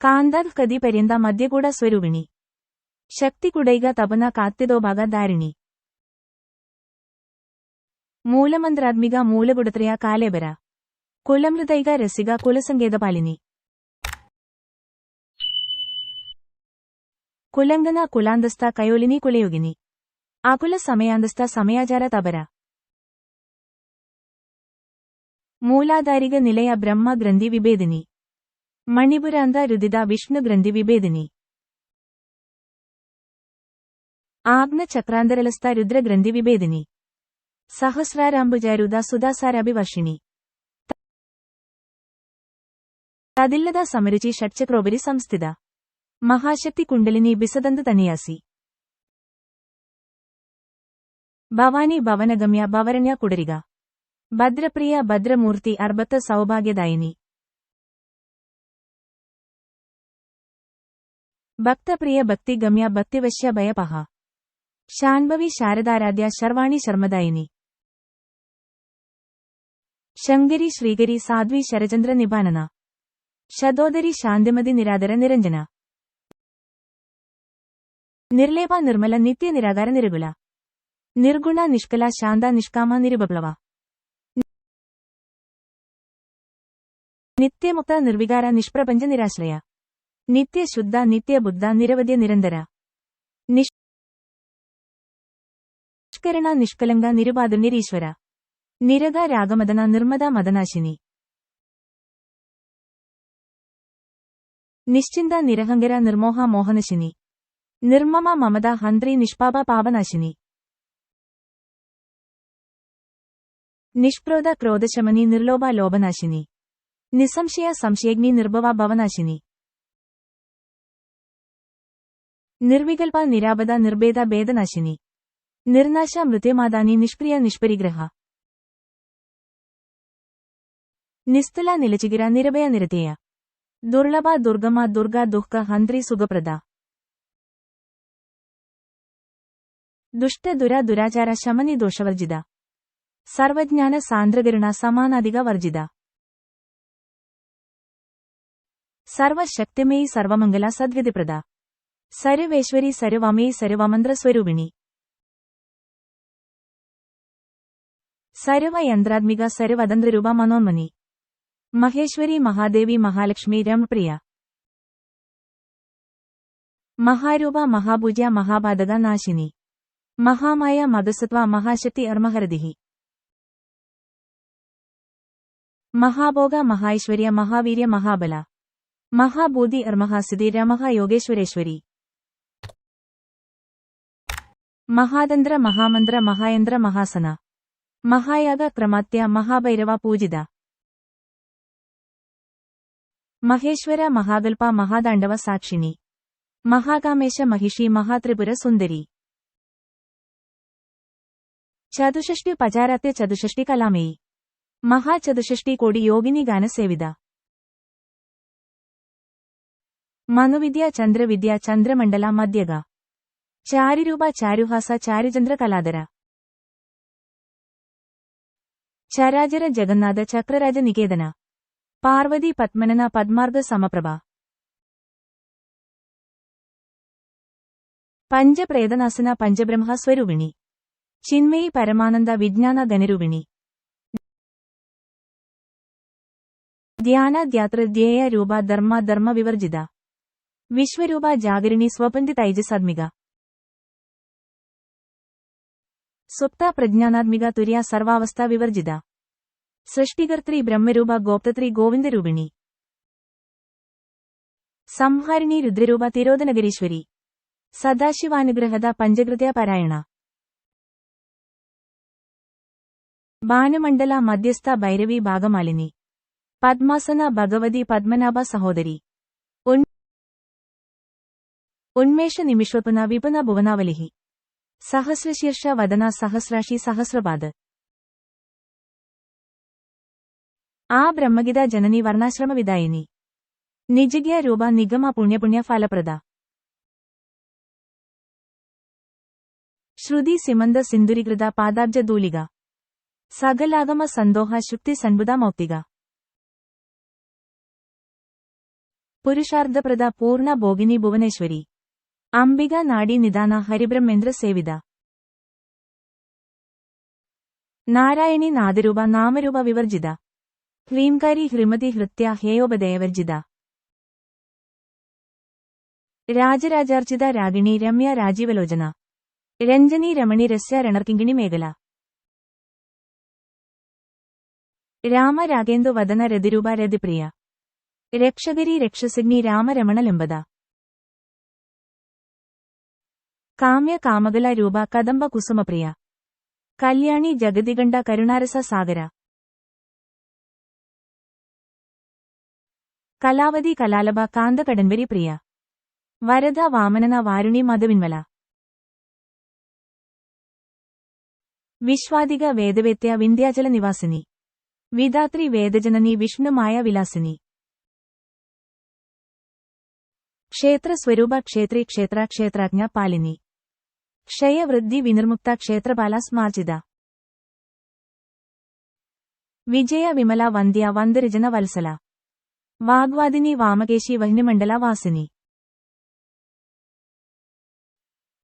കാന്താദ് കതി പര്യന്ത മധ്യകൂട സ്വരൂപിണി. ശക്തി കുടൈക തപന കാത്യതോഭാഗ ധാരിണി. മൂലമന്ത്രാത്മിക മൂലകുടത്രയ കാലേബര. കുലമൃതൈക രസിക കുലസങ്കേതപാലിനി. കുലംഗന കുലാന്തസ്ഥ കയോലിനി കുലയോഗിനി. അകുല സമയാന്തസ്ഥ സമയാചാര തപര. മൂലാധാരിക നിലയ ബ്രഹ്മ ഗ്രന്ഥി വിഭേദിനി. മണിപുരാന്ത രുദിത വിഷ്ണു ഗ്രന്ഥി വിഭേദിനി. ആഗ്ന ചക്രാന്തരലസ്ഥ രുദ്രഗ്രന്ഥി വിഭേദിനി. സഹസ്രാരാംബുജാരുത സുധാസാരാഭിവർഷിണി. തദില്ലത സമരുചി ഷഡ്ചക്രോപരി സംസ്ഥിത. മഹാശക്തി കുണ്ടലിനി ബിസദന്ത തനിയാസി. ഭവാനി ഭവനഗമ്യ ഭവരണ്യ കുടരിക. ഭദ്രപ്രിയ ഭദ്രമൂർത്തി അർബത്ത സൗഭാഗ്യദായിനി. ഭക്തപ്രിയ ഭക്തിഗമ്യ ഭക്തിവശ്യ ഭയപഹ. ശാൻഭവി ശാരദാരാധ്യ ശർവാണി ശർമ്മദായിനി. ശങ്കരി ശ്രീകരി സാധ്വി ശരചന്ദ്ര നിപാനന. ശതോദരി ശാന്തിമതി നിരാധര നിരഞ്ജന. നിർലേപ നിർമ്മല നിത്യ നിരാകാര നിരകുല. നിർഗുണ നിഷ്കല ശാന്ത നിഷ്കാമ നിരുപപ്ലവ. നിത്യമുക്ത നിർവികാര നിഷ്പ്രപഞ്ച നിരാശ്രയ. നിത്യശുദ്ധ നിത്യബുദ്ധ നിരവധ്യ നിരന്തര. നിഷ്കരണ നിഷ്കലങ്ക നിരുപാതുണ്യരീശ്വര. നിരക രാഗമദന നിർമ്മദ മദനാശിനി. നിശ്ചിന്ത നിരഹങ്കര നിർമോഹ മോഹനശിനി. നിർമ്മമ മമത ഹന്ത്രി നിഷ്പാപ പാപനാശിനി. നിഷ്പ്രോധ ക്രോധശമനി നിർലോഭ ലോഭനാശിനി. നിസംശയ സംശയഗ്നി നിർഭവ ഭവനാശിനി. നിർവികൽപ നിരാപദ നിർഭേദ ഭേദനാശിനി. നിർനാശ മൃത്യുമാതാനി നിഷ്ക്രിയ നിഷ്പരിഗ്രഹ. നിസ്തുല നിലചികിര നിരഭയ നിരതേയ. ദുർലഭ ദുർഗമ ദുർഗ ദുഃഖ ഹന്ത്രി സുഖപ്രദ. ദുഷ്ട ദുര ദുരാചാര ശമനി ദോഷവർജിത. സർവജ്ഞാന സാന്ദ്രകരുണ സമാനാധിക വർജിത. സർവശക്തിമയി സർവമംഗല സദ്ഗതിപ്രദ. സർവേശ്വരി സർവമയി സർവമന്ത്രസ്വരൂപിണി. സർവയന്ത്രാത്മിക സർവതന്ത്രരൂപ മനോന്മനി. മഹേശ്വരി മഹാദേവി മഹാലക്ഷ്മി രമപ്രിയ. മഹാരൂപ മഹാപൂജ്യ മഹാപാതക നാശിനി. മഹാമായ മധുസത്വ മഹാശക്തി അർമഹരദിഹി. മഹാഭോഗ മഹാഐശ്വര്യ മഹാവീര്യ മഹാബല. മഹാഭൂതി അർമഹാസിതി രമഹായോഗേശ്വരേശ്വരി. മഹാതന്ത്ര മഹാമന്ത്ര മഹായന്ത്ര മഹാസന. മഹായാഗ ക്രമാത്യ മഹാഭൈരവ പൂജിത. മഹേശ്വര മഹാകൽപ മഹാതാണ്ഡവ സാക്ഷിണി. മഹാകാമേശ മഹിഷി മഹാത്രിപുര സുന്ദരി. ചതുഷഷ്ടി പചാരാത്യ ചതുഷഷ്ടി കലാമയി. മഹാചതുഷഷ്ടി കോടി യോഗിനി ഗാനസേവിത. മനുവിദ്യ ചന്ദ്രവിദ്യ ചന്ദ്രമണ്ഡല മധ്യഗ. ചാരുരൂപ ചാരുഹാസ ചാരുചന്ദ്ര കലാധര. ചരാചര ജഗന്നാഥ ചക്രരാജ നികേതന. പാർവതി പത്മനന പദ്മാർഗ സമപ്രഭ. പഞ്ചപ്രേതനാസന പഞ്ചബ്രഹ്മ സ്വരൂപിണി. ചിന്മയി പരമാനന്ദ വിജ്ഞാന ധനരൂപിണി. ധ്യാനാദ്യാത്ര ധ്യേയ രൂപ ധർമ്മ ധർമ്മ വിവർജിത. വിശ്വരൂപ ജാഗരിണി സ്വപന്തി തൈജസാത്മിക. സുപ്ത പ്രജ്ഞാനാത്മിക തുര്യ സർവാവസ്ഥ വിവർജിത. സൃഷ്ടികർत्री ബ്രഹ്മരൂപ ഗോപ്തത്രി ഗോവിന്ദരൂപിണി. സംഹാരിണി രുദ്രരൂപ തിരോധനഗരീശ്വരി. സദാശിവാനുഗ്രഹത പഞ്ചകൃത്യ പാരായണ. ഭാനുമണ്ഡല മധ്യസ്ഥ ഭൈരവി ഭാഗമാലിനി. പദ്മാസന ഭഗവതി പദ്മനാഭ സഹോദരി. ഉന്മേഷ നിമിഷോത്പന്ന വിപുന ഭുവനാവലിഹി. സഹസ്രശീർഷ വദന സഹസ്രാശി സഹസ്രപാദ്. ആ ബ്രഹ്മഗീത ജനനി വർണ്ണാശ്രമവിദായിനി. നിജഗ്യ രൂപ നിഗമ പുണ്യപുണ്യ ഫലപ്രദ. ശ്രുതി സിമന്ത സിന്ദുരീകൃത പാദാബ്ജ ദൂലിക. സകലാഗമ സന്തോഹ ശുക്തി സൻബുധ മൗക്തിക. പുരുഷാർദ്ധപ്രദ പൂർണ്ണ ഭോഗിനി ഭുവനേശ്വരി. അംബിക നാഡി നിദാന ഹരിബ്രഹ്മേന്ദ്ര സേവിത. നാരായണി നാദരൂപ നാമരൂപ വിവർജിത. ഹ്രീംകാരി ഹ്രിമതി ഹൃത്യ ഹേയോപദയവർജിത. രാജരാജാർച്ചിത രാഗിണി രമ്യ രാജീവലോചന. രഞ്ജനി രമണി രസ്യ രണർക്കിങ്കിണി മേഖല. രാമ രാഗേന്ദു വദന രതിരൂപ രതിപ്രിയ. രക്ഷകരി രക്ഷസിഗ്നി രാമരമണ ലംബത. കാമ്യ കാമകല രൂപ കദംബ കുസുമപ്രിയ. കല്യാണി ജഗതികണ്ഠ കരുണാരസ സാഗര. കലാവതി കലാലഭ കാന്ത കടൻവരി പ്രിയ. വരദ വാമനന വാരുണി മധുവിന്മല. വിശ്വാദിക വേദവേത്യ വിന്ധ്യാചല നിവാസിനി. വിധാത്രി വേദജനനി വിഷ്ണുമായ വിലാസിനി. ക്ഷേത്രസ്വരൂപ ക്ഷേത്രി ക്ഷേത്ര ക്ഷേത്രാജ്ഞ പാലിനി. ക്ഷയവൃദ്ധി വിനിർമുക്ത ക്ഷേത്രപാല സ്മാർജിത. വിജയ വിമല വന്ദ്യ വന്ദരജന വത്സല. വാഗ്വാദിനി വാമകേശി വഹ്നിമണ്ഡല വാസിനി.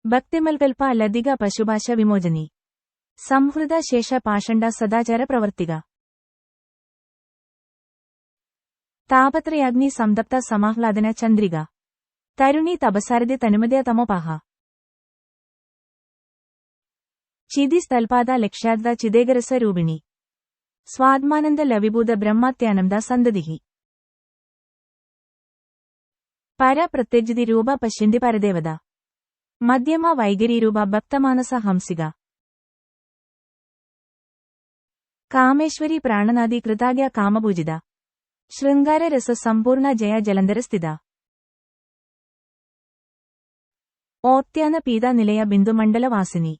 ഭക്തിമൽകൽപ ലതിക പശുഭാഷ വിമോചനി. സംഹൃത ശേഷ പാഷണ്ഡ സദാചാര പ്രവർത്തിക. താപത്രയാഗ്നി സംതപ്ത സമാഹ്ലാദന ചന്ദ്രിക. തരുണി തപസാരഥി തനുമതയ തമോപാഹ. ചിതി സ്ഥൽപാദ ലക്ഷ്യാദ്ദ ചിദേകരസ രൂപിണി. സ്വാത്മാനന്ദ ലവിഭൂത ബ്രഹ്മാത്യാനന്ദ സന്തതിഹി. പര പ്രത്യജ്യതി രൂപ പശ്യന്തി പരദേവത. മധ്യമ വൈഖരി രൂപ ഭക്തമാനസ ഹംസിക. കാമേശ്വരി പ്രാണനാദി കൃതാഗ്യ കാമപൂജിത. ശൃംഗാര രസ സമ്പൂർണ ജയ ജലന്ധര സ്ഥിത. ഓത്യാന പീത നിലയ ബിന്ദുമണ്ഡല വാസിനി.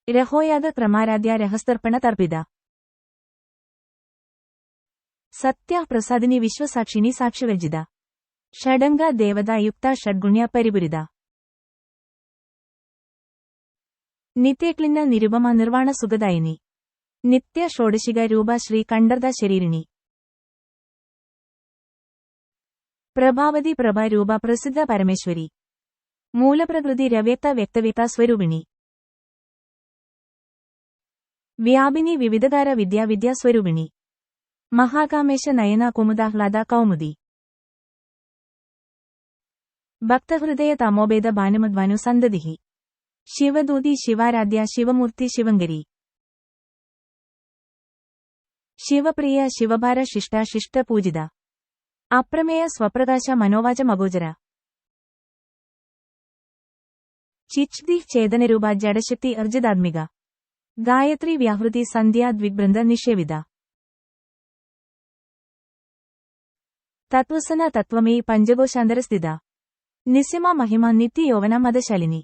രഹോയാഗ ക്രമാരാധ്യ രഹസ്തർപ്പണ തർപ്പിത. സത്യ പ്രസാദിനി വിശ്വസാക്ഷിണി സാക്ഷിവർജിത. ഷഡംഗ ദേവത യുക്ത ഷഡ്ഗുണ്യ പരിപുരിത. നിത്യക്ലിന്ന നിരുപമ നിർവാണ സുഖദായിനി. നിത്യ ഷോഡശിക രൂപ ശ്രീ കണ്ഠർദ ശരീരിണി. പ്രഭാവതി പ്രഭ രൂപ പ്രസിദ്ധ പരമേശ്വരി. മൂലപ്രകൃതി രവ്യക്ത വ്യക്തവ്യക്ത സ്വരൂപിണി. വ്യാപിനി വിവിധകാര വിദ്യാ സ്വരൂപിണി. മഹാകാമേശ നയന കുമുദാഹ്ലാദ കൗമുദി. ഭക്തഹൃദയ തമോഭേദ ഭാനുമദ്വാനു സന്തതിഹി. ശിവദൂതി ശിവാരാധ്യ ശിവമൂർത്തി ശിവങ്കരി. ശിവപ്രിയ ശിവഭാര ശിഷ്ട ശിഷ്ട പൂജിത. അപ്രമേയ സ്വപ്രകാശ മനോവാച മഗോചര ചിച്തി ചേതനരൂപ ജഡശക്തി അർജിതാത്മിക ഗായത്രി വ്യാഹൃതി സന്ധ്യാ ദ്വിഗ്ബൃന്ദ നിഷേവിത തത്വസന തത്വമേ പഞ്ചകോശാന്തരസ്ഥിത നിസ്യമ മഹിമ നിത്യയൗവന മദശാലിനി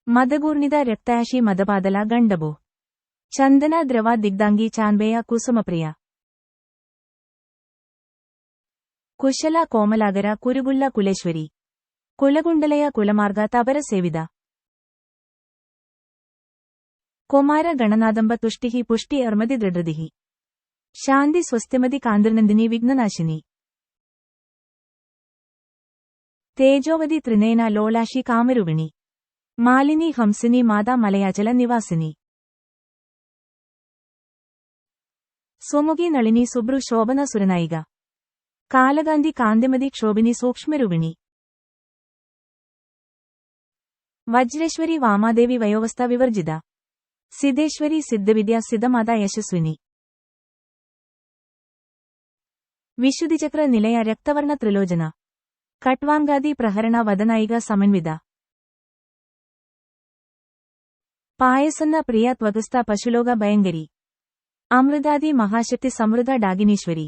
മദഗൂർണിത രക്തായാഷി മദപാതല ഗണ്ഡഭോ ചന്ദന ദ്രവ ദിഗ്ധാംഗി ചാൻബേയ കുസുമപ്രിയ കുശല കോമലാകര കുരുഗുള്ള കുലേശ്വരി കുലകുണ്ടലയ കുലമാർഗ തപര സേവിത കുമാര ഗണനാദംബ തുഷ്ടിഹി പുഷ്ടി അർമതി ദൃഢൃതിഹി ശാന്തി സ്വസ്തിമതി കാന്തിർനന്ദിനി വിഘ്നനാശിനി തേജോവതി ത്രിനയന ലോലാശി കാമരൂപിണി മാലിനി ഹംസിനി മാതാ മലയാചല നിവാസിനി സുമുഖി നളിനി സുബ്രു ശോഭന സുരനായിക കാലകാന്തി കാന്തിമതി ക്ഷോഭിനി സൂക്ഷ്മരൂപിണി വജ്രേശ്വരി വാമാദേവി വയോവസ്ഥ വിവർജിത സിദ്ധേശ്വരി സിദ്ധവിദ്യ സിദ്ധമാത യശസ്വിനി വിശുദ്ധിചക്ര നിലയ രക്തവർണ ത്രിലോചന കട്വാംഗാദി പ്രഹരണ വദനായിക സമന്വിത പായസന്ന പ്രിയ ത്വഗസ്ഥ പശുലോക ഭയങ്കരി അമൃതാദി മഹാശക്തി സമൃദ്ധ ഡാഗിനീശ്വരി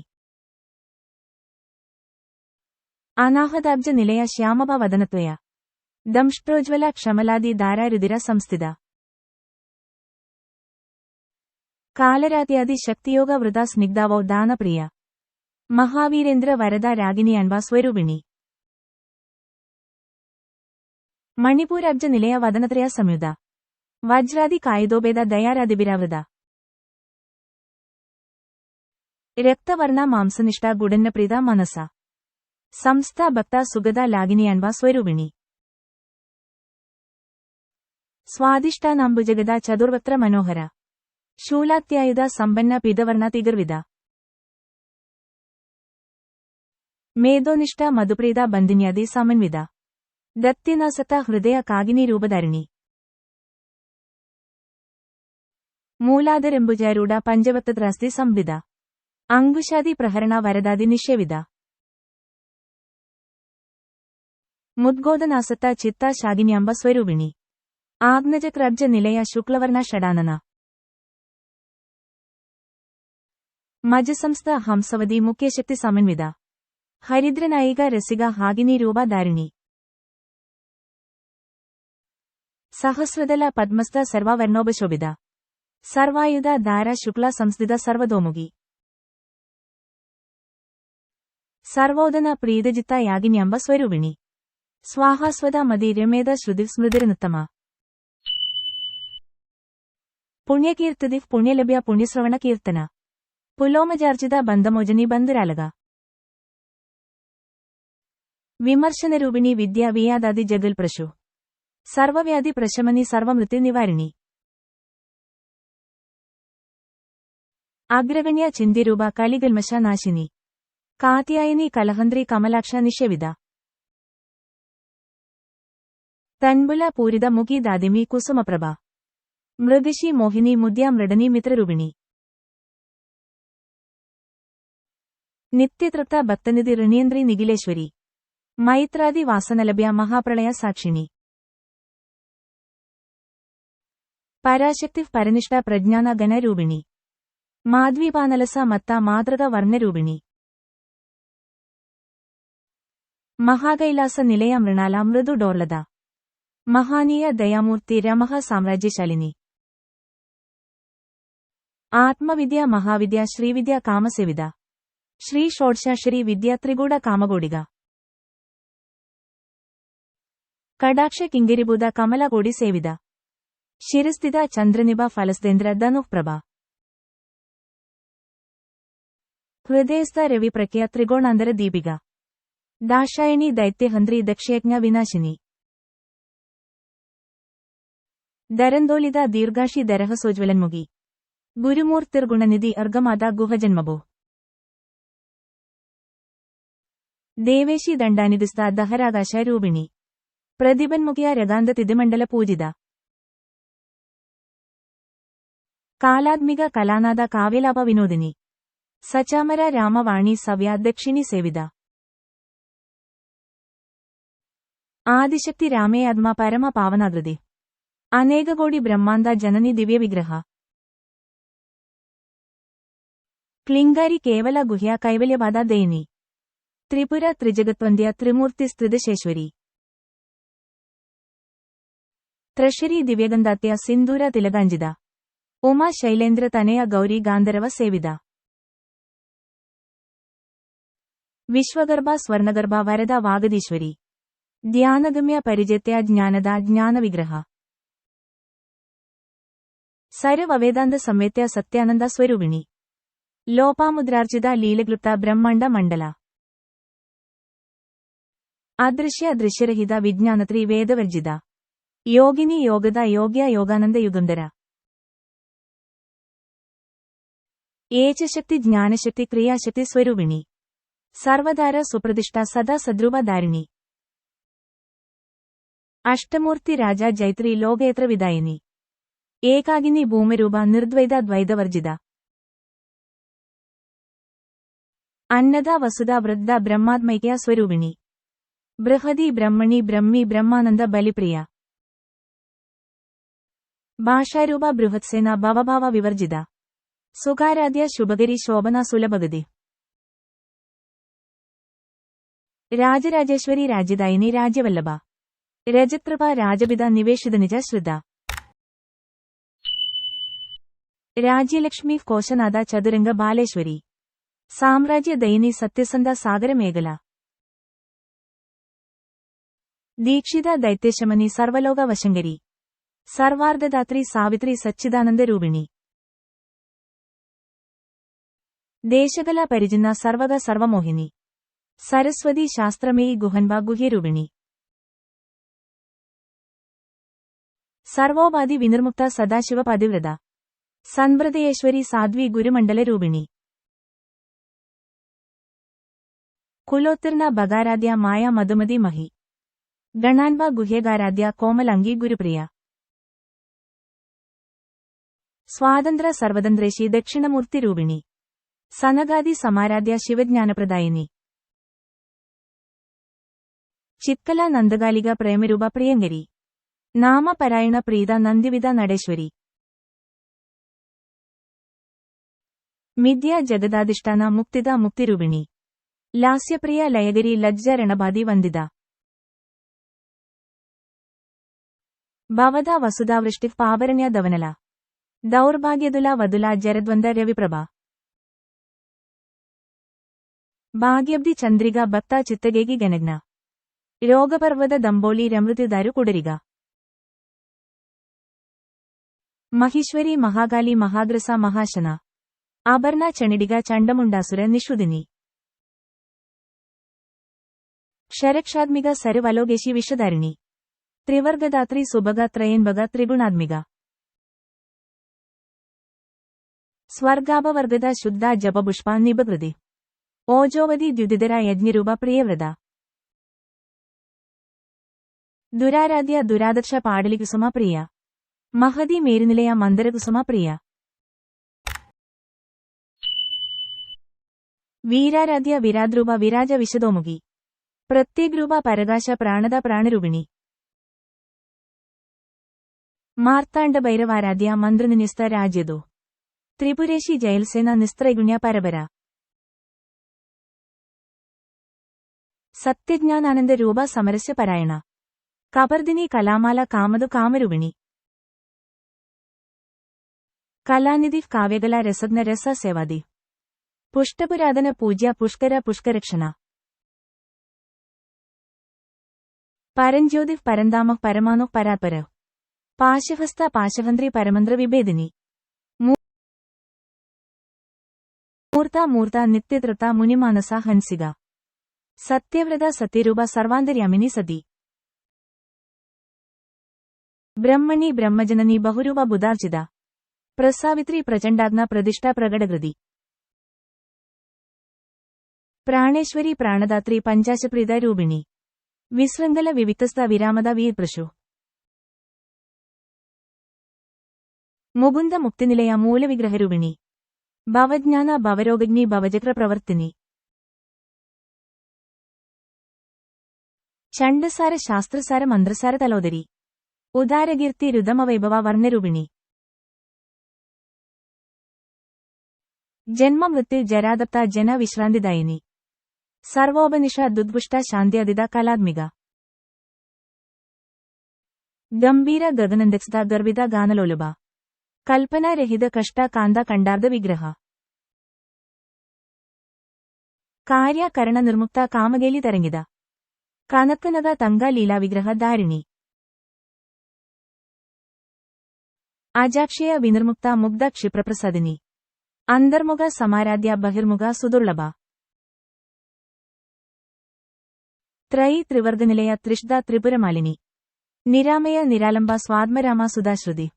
അനാഹതാബ്ജ നിലയ ശ്യാമഭ വദനത്വയ ദംഷ്ട്രോജ്വല ക്ഷമലാദി ധാരാരുതിര സംസ്ഥിത കാലരാത്യാദി ശക്തിയോഗ വൃത സ്നിഗ്ധാവോ ദാനപ്രിയ മഹാവീരേന്ദ്ര വരദ രാഗിനി അൻവ സ്വരൂപിണി മണിപൂരബ്ജ നിലയ വദനത്രയ സംയുത വജ്രാദി കായുധോഭേദ ദയാരാദിഭിരാവൃത രക്തവർണ മാംസനിഷ്ഠ ഗുഡന്നപ്രീത മനസ സംസ്ഥ ഭക്ത സുഗത ലാഗിനി അൻവ സ്വരൂപിണി സ്വാദിഷ്ടാനംബുജഗത ചതുർവക്ത്ര മനോഹര ശൂലാത്യായുധ സമ്പന്ന പീതവർണ തിഗർവിത മേധോനിഷ്ഠ മധുപ്രീത ബന്ധിന്യാദി സമന്വിത ദത്യനാസത്ത ഹൃദയ കാകിനി രൂപധാരിണി മൂലാധരംബുജാരൂഢ പഞ്ചവക്തദ്രാസ്തി സംവിത അങ്കുശാദി പ്രഹരണ വരദാദി നിഷേവിത മുദ്ഗോദനാസത്ത ചിത്ത ശാകിന്യാംബ സ്വരൂപിണി ആഗ്നജക്രബ്ജ നിലയ ശുക്ലവർണ ഷടാനന മജസംസ്ഥ ഹംസവതി മുഖ്യശക്തി സമന്വിത ഹരിദ്രനായിക രസിക ഹാഗിനി രൂപധാരിണി സഹസ്രദല പദ്മസ്ഥ സർവവർണോപശോഭിത സർവായുധ ധാര ശുക്ല സംസ്ഥിത സർവതോമുഖി സർവോദന പ്രീതജിത്ത യാഗിന്യംബ സ്വരൂപിണി സ്വാഹാസ്വത മതി രമേത ശ്രുതി സ്മൃതിരനുത്തമ പുണ്യകീർത്തിദി പുണ്യലഭ്യ പുണ്യശ്രവണ കീർത്തന പുലോമജാർജിത ബന്ധമോചനി ബന്ധുരാലക വിമർശനരൂപിണി വിദ്യ വിയാദാദി ജഗൽ പ്രശു സർവവ്യാധി പ്രശമനി സർവമൃത്യു നിവാരിണി അഗ്രഗണ്യ ചിന്ത്യരൂപ കലികൽമശ നാശിനി കാത്യായനി കലഹന്ത്രി കമലാക്ഷ നിഷേവിത തൻബുല പൂരിത മുഖി ദാദിമി കുസുമപ്രഭ മൃഗശി മോഹിനി മുദ്യ മൃഡനി മിത്രരൂപിണി നിത്യതൃപ്ത ഭക്തനിധി ഋണിയന്ത്രി നിഖിലേശ്വരി മൈത്രാദി വാസനലഭ്യ മഹാപ്രളയ സാക്ഷിണി പരാശക്തി പരനിഷ്ഠ പ്രജ്ഞാന ഗണരൂപിണി മാധ്വീപാനലസ മത്ത മാതൃക വർണ്ണരൂപിണി മഹാകൈലാസ നിലയ മൃണാല മൃദു ഡോർലത മഹാനീയ ദയാമൂർത്തി രമഹ സാമ്രാജ്യശാലിനി ആത്മവിദ്യ മഹാവിദ്യ ശ്രീവിദ്യ കാമസേവിത ശ്രീ ഷോഡശാശ്വരി വിദ്യ ത്രികൂട കാമകോടിക കടാക്ഷ കിങ്കരിഭൂത കമലകോടി സേവിത ശിരസ്ഥിത ചന്ദ്രനിഭ ഫലസ്തേന്ദ്ര ധനുഃപ്രഭ ഹൃദയസ്ഥ രവിപ്രഖ്യ ത്രികോണാന്തര ദീപിക ദാക്ഷായണി ദൈത്യഹന്ത്രി ദക്ഷയജ്ഞ വിനാശിനി ദരന്തോലിത ദീർഘാഷി ദരഹസോജ്വലന്മുഖി ഗുരുമൂർത്തിർഗുണനിധി അർഗമാത ഗുഹജന്മഭോ ദേവേശി ദണ്ഡാനിധിസ്ഥ ദഹരാകാശ രൂപിണി പ്രതിപന്മുഖ്യ രഗാന്ത തിഥിമണ്ഡല പൂജിത കാലാത്മിക കലാനാഥ കാവ്യലാപ വിനോദിനി സചാമര രാമവാണി സവ്യ ദക്ഷിണി സേവിത. ആദിശക്തി രാമേയാത്മാ പരമ പാവനാകൃതി. അനേകകോടി ബ്രഹ്മാന്ത ജനനി ദിവ്യവിഗ്രഹ. ക്ലിംഗാരി കേവല ഗുഹ്യ കൈവല്യപാദ ദയനി. ത്രിപുര ത്രിജഗത്വന്ധ്യ ത്രിമൂർത്തി സ്ഥിതശേശ്വരി. ത്രശരി ദിവ്യഗന്ധാത്യ സിന്ദൂര തിലകാഞ്ജിത. ഉമാ ശൈലേന്ദ്ര തനയ ഗൗരി ഗാന്ധർവ സേവിത. വിശ്വഗർഭ സ്വർണഗർഭ വരദ വാഗതീശ്വരി. ധ്യാനഗമ്യ പരിചത്യ ജ്ഞാനദ ജ്ഞാനവിഗ്രഹ. സർവവേദാന്ത സംവേത്യ സത്യാനന്ദ സ്വരൂപിണി. ലോപാമുദ്രാർച്ചിത ലീലക്ലുപ്ത ബ്രഹ്മാണ്ഡ മണ്ഡല. അദൃശ്യ ദൃശ്യരഹിത വിജ്ഞാനത്രി വേദവർജിത. യോഗിനി യോഗദ യോഗ്യ യോഗാനന്ദ യുഗന്ധര. ഏചശക്തി ജ്ഞാനശക്തി ക്രിയാശക്തി സ്വരൂപിണി. സർവധാര സുപ്രതിഷ്ഠ സദാ സദ്രൂപധാരിണി. അഷ്ടമൂർത്തി രാജ ജൈത്രി ലോകേത്ര വിദായിനി. ഏകാകിനി ഭൂമരൂപ നിർദ്വൈത ദ്വൈതവർജിത. അന്നദ വസുധ വൃദ്ധ ബ്രഹ്മാത്മൈക്യ സ്വരൂപിണി. ബൃഹതി ബ്രഹ്മണി ബ്രഹ്മി ബ്രഹ്മാനന്ദ ബലിപ്രിയ. ഭാഷാരൂപ ബൃഹത്സേന ഭവഭാവ വിവർജിത. സുഖാരാധ്യ ശുഭകരി ശോഭന സുലഭഗതി. രാജരാജേശ്വരി രാജ്യദായിനി രാജ്യവല്ലഭ. രജകൃപ രാജപിത നിവേശിതനിജ ശ്രുത. രാജ്യലക്ഷ്മി കോശനാഥ ചതുരംഗ ബാലേശ്വരി. സാമ്രാജ്യ ദയിനി സത്യസന്ധ സാഗരമേഖല. ദീക്ഷിത ദൈത്യശമനി സർവലോക വശങ്കരി. സർവാർദ്ധദാത്രി സാവിത്രി സച്ചിദാനന്ദ രൂപിണി. ദേശകല പരിജിന്ന സർവക സർവമോഹിനി. സരസ്വതി ശാസ്ത്രമേയി ഗുഹൻവ ഗുഹ്യരൂപിണി. സർവോപാധി വിനിർമുക്ത സദാശിവ പതിവ്രത. സൻവ്രതയേശ്വരി സാധ്വി ഗുരുമണ്ഡല രൂപിണി. കുലോത്തിർണ ബഗാരാധ്യ മായ മധുമതി മഹി. ഗണാൻവ ഗുഹ്യകാരാധ്യ കോമലംഗി ഗുരുപ്രിയ. സ്വാതന്ത്ര സർവതന്ത്രേശി ദക്ഷിണമൂർത്തി രൂപിണി. സനകാദി സമാരാധ്യ ശിവജ്ഞാനപ്രദായിനി. ചിത്കല നന്ദകാലിക പ്രേമരൂപ പ്രിയങ്കരി. നാമപരായണ പ്രീത നന്ദിവിത നടേശ്വരി. മിഥ്യ ജഗദാധിഷ്ഠാന മുക്തിദ മുക്തിരൂപിണി. ലാസ്യപ്രിയ ലയഗരി ലജ്ജ രണബാധി വന്ദിത. ഭവത വസുധാവൃഷ്ടി പാവരണ്യ ധവനല. ദൗർഭാഗ്യതുല വതുല ജരദ്വന്ദ രവിപ്രഭ. ഭാഗ്യബ്ധി ചന്ദ്രിക ഭക്ത ചിത്തഗേകി ഗനഗ്ന. രോഗപർവ്വത ദമ്പോളി രമൃതിദാരു കുടരിക. മഹീശ്വരി മഹാകാലി മഹാഗ്രസ മഹാശന. അപർണ ചണിടിക ചണ്ഡമുണ്ടാസുര നിഷുദിനി. ക്ഷരക്ഷാത്മിക സരുവലോകേശി വിഷധാരിണി. ത്രിവർഗദാത്രി സുഭഗ ത്രയൻഭഗ ത്രിഗുണാത്മിക. സ്വർഗാപവർഗത ശുദ്ധ ജപപുഷ്പ നിപകൃതി. ഓജോവതി ദ്യുതിധര യജ്ഞരൂപ പ്രിയവ്രത. ദുരാരാധ്യ ദുരാദർശ പാടലികുസുമ പ്രിയ. മഹതി മേരുനിലയ മന്ദരകുസുമ പ്രിയ. വീരാരാധ്യ വിരാദ്രൂപ വിരാജ വിശദോമുഖി. പ്രത്യേഗ്രൂപ പരകാശ പ്രാണത പ്രാണരൂപിണി. മാർത്താണ്ഡ ഭൈരവാരാധ്യ മന്ത്രനിനിസ്ത രാജ്യദോ. ത്രിപുരേശി ജയൽസേന നിസ്ത്രൈഗുണ്യ പരപര. സത്യജ്ഞാനാനന്ദ രൂപ സമരസ്യ പരായണ. കപർദിനി കലാമാല കാമതു കാമരൂപിണി. കലാനിധി കാവ്യകല രസജ്ഞ രസ സേവാദി. പുഷ്ടപുരാതന പൂജ്യ പുഷ്കര പുഷ്കരക്ഷണ. പരഞ്ജ്യോതി പരന്താമ പരമാനോ പരാത്പര. പാശഹസ്ത പാശഹന്ത്രി പരമന്ത്ര വിഭേദിനി. മൂർത്ത മൂർത്ത നിത്യതൃപ്ത മുനിമാനസ ഹൻസിക. സത്യവ്രത സത്യരൂപ സർവാന്തര്യാമിനി സതി. ബ്രഹ്മണി ബ്രഹ്മജനനി ബഹുരൂപ ബുധാർജിത. പ്രസാവിത്രി പ്രചണ്ഡാഗ്ന പ്രതിഷ്ഠ പ്രകടകൃതി. പ്രാണേശ്വരി പ്രാണദാത്രി പഞ്ചാശപ്രീത രൂപിണി. വിശൃംഖല വിവിക്തസ്ഥ വിരാമത വീർപ്രശു. മുകുന്ദ മുക്തിനിലയ മൂലവിഗ്രഹരൂപിണി. ഭവജ്ഞാന ഭവരോഗജ്ഞി ഭവചക്ര പ്രവർത്തിനി. ഛണ്ഡസാര ശാസ്ത്രസാര മന്ത്രസാര തലോദരി. ഉദാരകീർത്തി രുദമവൈഭവ വർണ്ണരൂപിണി. ജന്മമൃത്യു ജരാദപ്ത ജന വിശ്രാന്തിദായിനി. സർവോപനിഷ ദുദ്പുഷ്ട ശാന്തിയതിത കലാത്മിക. ഗംഭീര ഗഗനന്ദക്സ്ത ഗർവിത ഗാനലോലുഭ. കൽപ്പനാരഹിത കഷ്ട കാന്ത കണ്ടാർദ്ധ വിഗ്രഹ. കാര്യകരണ നിർമുക്ത കാമകേലി തരംഗിത. കനക്കനക തങ്ക ലീലാവിഗ്രഹ ധാരിണി. അജാക്ഷയ വിനിർമുക്ത മുഗ്ധ ക്ഷിപ്രപ്രസാദിനി. അന്തർമുഖ സമാരാധ്യ ബഹിർമുഖ സുദുർലഭ. ത്രയി ത്രിവർഗനിലയ ത്രിഷ്ദ ത്രിപുരമാലിനി. നിരാമയ നിരാലംബ സ്വാത്മരാമ സുധാശ്രുതി.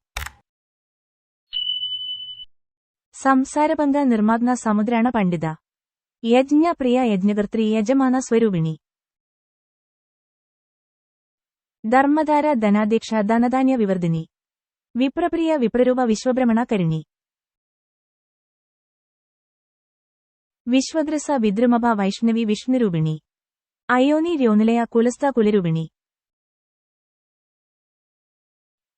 സംസാരഭംഗ നിർമാഗ്ന സമുദ്രാണ പണ്ഡിത. യജ്ഞപ്രിയ യജ്ഞകർത്തി യജമാന സ്വരൂപിണി. ധർമ്മധാര ധനാധ്യക്ഷ ധനധാന്യ വിവർധിനി. വിപ്രപ്രിയ വിപ്രരൂപ വിശ്വഭ്രമണ കരിണി. വിശ്വഗ്രസ വിദ്രുമഭ വൈഷ്ണവി വിഷ്ണുരൂപിണി. അയോനി ര്യോനിലയ കുലസ്ഥ കുലരൂപിണി.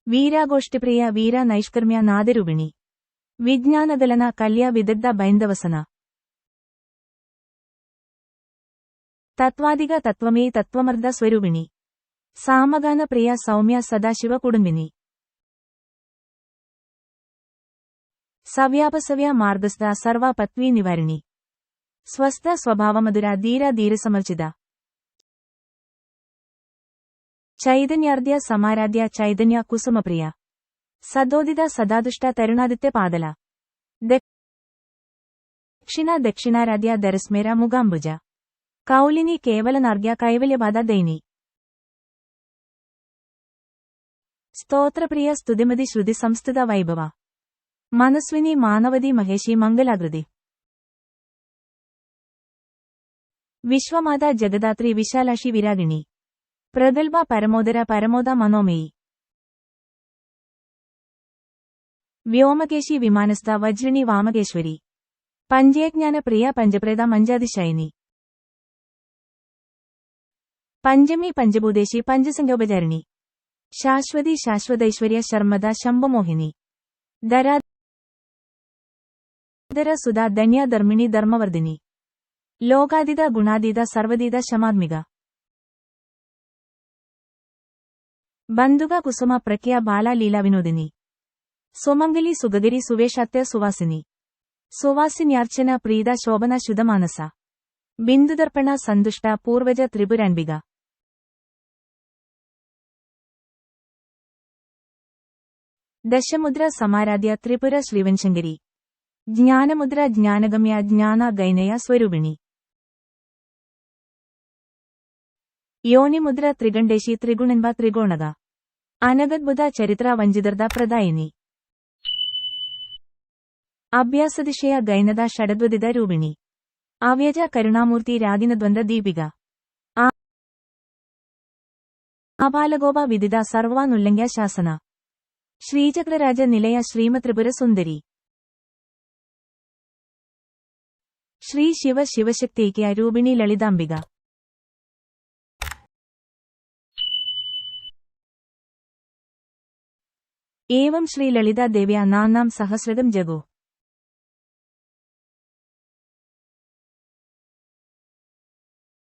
വീരാഗോഷ്ഠിപ്രിയ വീര നൈഷ്കർമ്മ്യ നാദരൂപിണി. വിജ്ഞാനഗലന കല്യ വിദഗ്ധ ബൈന്ദവസന. തത്വാധിക തത്വമേ തത്വമർദ്ദ സ്വരൂപിണി. സാമഗാന പ്രിയ സൗമ്യ സദാശിവ കുടുംബിനി. സവ്യാപസവ്യ മാർഗസ്ഥ സർവ പത്വീ നിവാരിണി. സ്വസ്ഥ സ്വഭാവമധുര ധീര ധീരസമർജിത. ചൈതന്യാർദ്യ സമാരാധ്യ ചൈതന്യ കുസുമപ്രിയ. സദോദിത സദാദുഷ്ട തരുണാദിത്യ പാദല. ദക്ഷിണ ദക്ഷിണാരാധ്യ ദരസ്മേര മുഖാംബുജ. കൗലിനി കേവലനാർഗ്യ കൈവല്യബാധ ദൈനി. സ്തോത്രപ്രിയ സ്തുതിമതി ശ്രുതി സംസ്ഥിത വൈഭവ. മനസ്വിനി മാനവതി മഹേഷി മംഗലാകൃതി. വിശ്വമാത ജഗദാത്രി വിശാലാക്ഷി വിരാഗിണി. പ്രഗൽഭ പരമോദര പരമോദ മനോമയി. വ്യോമകേശി വിമാനസ്ഥ വജ്രിണി വാമകേശ്വരി. പഞ്ചയജ്ഞാന പ്രിയ പഞ്ചപ്രേത മഞ്ചാതിശയനി. പഞ്ചമി പഞ്ചഭൂതേശി പഞ്ചസംഖ്യോപചാരിണി. ശാശ്വതി ശാശ്വതൈശ്വര്യ ശർമ്മദ ശംഭമോഹിനി. ധരാധര സുധാ ധന്യ ധർമ്മിണി ധർമ്മവർദ്ധിനി. ലോകാതീത ഗുണാതീത സർവതീത ശമാത്മിക. ബന്ധുക കുസുമ പ്രഖ്യ ബാല ലീല വിനോദിനി. സുമംഗലി സുഗഗരി സുവേഷാത്യ സുവാസിനി. സുവാസിന്യാർച്ചന പ്രീത ശോഭന ശുദ്ധമാനസ. ബിന്ദുദർപ്പണ സന്തുഷ്ട പൂർവജ ത്രിപുരാൻപിക. ദശമുദ്ര സമാരാധ്യ ത്രിപുര ശ്രീവൻശങ്കരി. ജ്ഞാനമുദ്ര ജ്ഞാനഗമ്യ ജ്ഞാന ഗൈനയ സ്വരൂപിണി. യോനിമുദ്ര ത്രികണ്ഠേശി ത്രിഗുണൻവ ത്രികോണക. അനഗദ്ബുധ ചരിത്ര വഞ്ചിതർദ പ്രദായിനി. അഭ്യാസദിശയ ഗൈനത ഷഡദ്വദിത രൂപിണി. അവ്യജ കരുണാമൂർത്തി രാഗിനദ്വന്ദ് ദീപിക. ആപാലഗോപ വിദിത സർവാനുല്ലംഘ്യ ശാസന. ശ്രീചക്രരാജ നിലയ ശ്രീമത്രിപുര സുന്ദരി. ശ്രീ ശിവ ശിവശക്തിയ്ക്യ രൂപിണി ലളിതാംബിക. ഏവം ശ്രീ ലളിതാ ദേവ്യാ നാനാം സഹസ്രകം ജഗോ.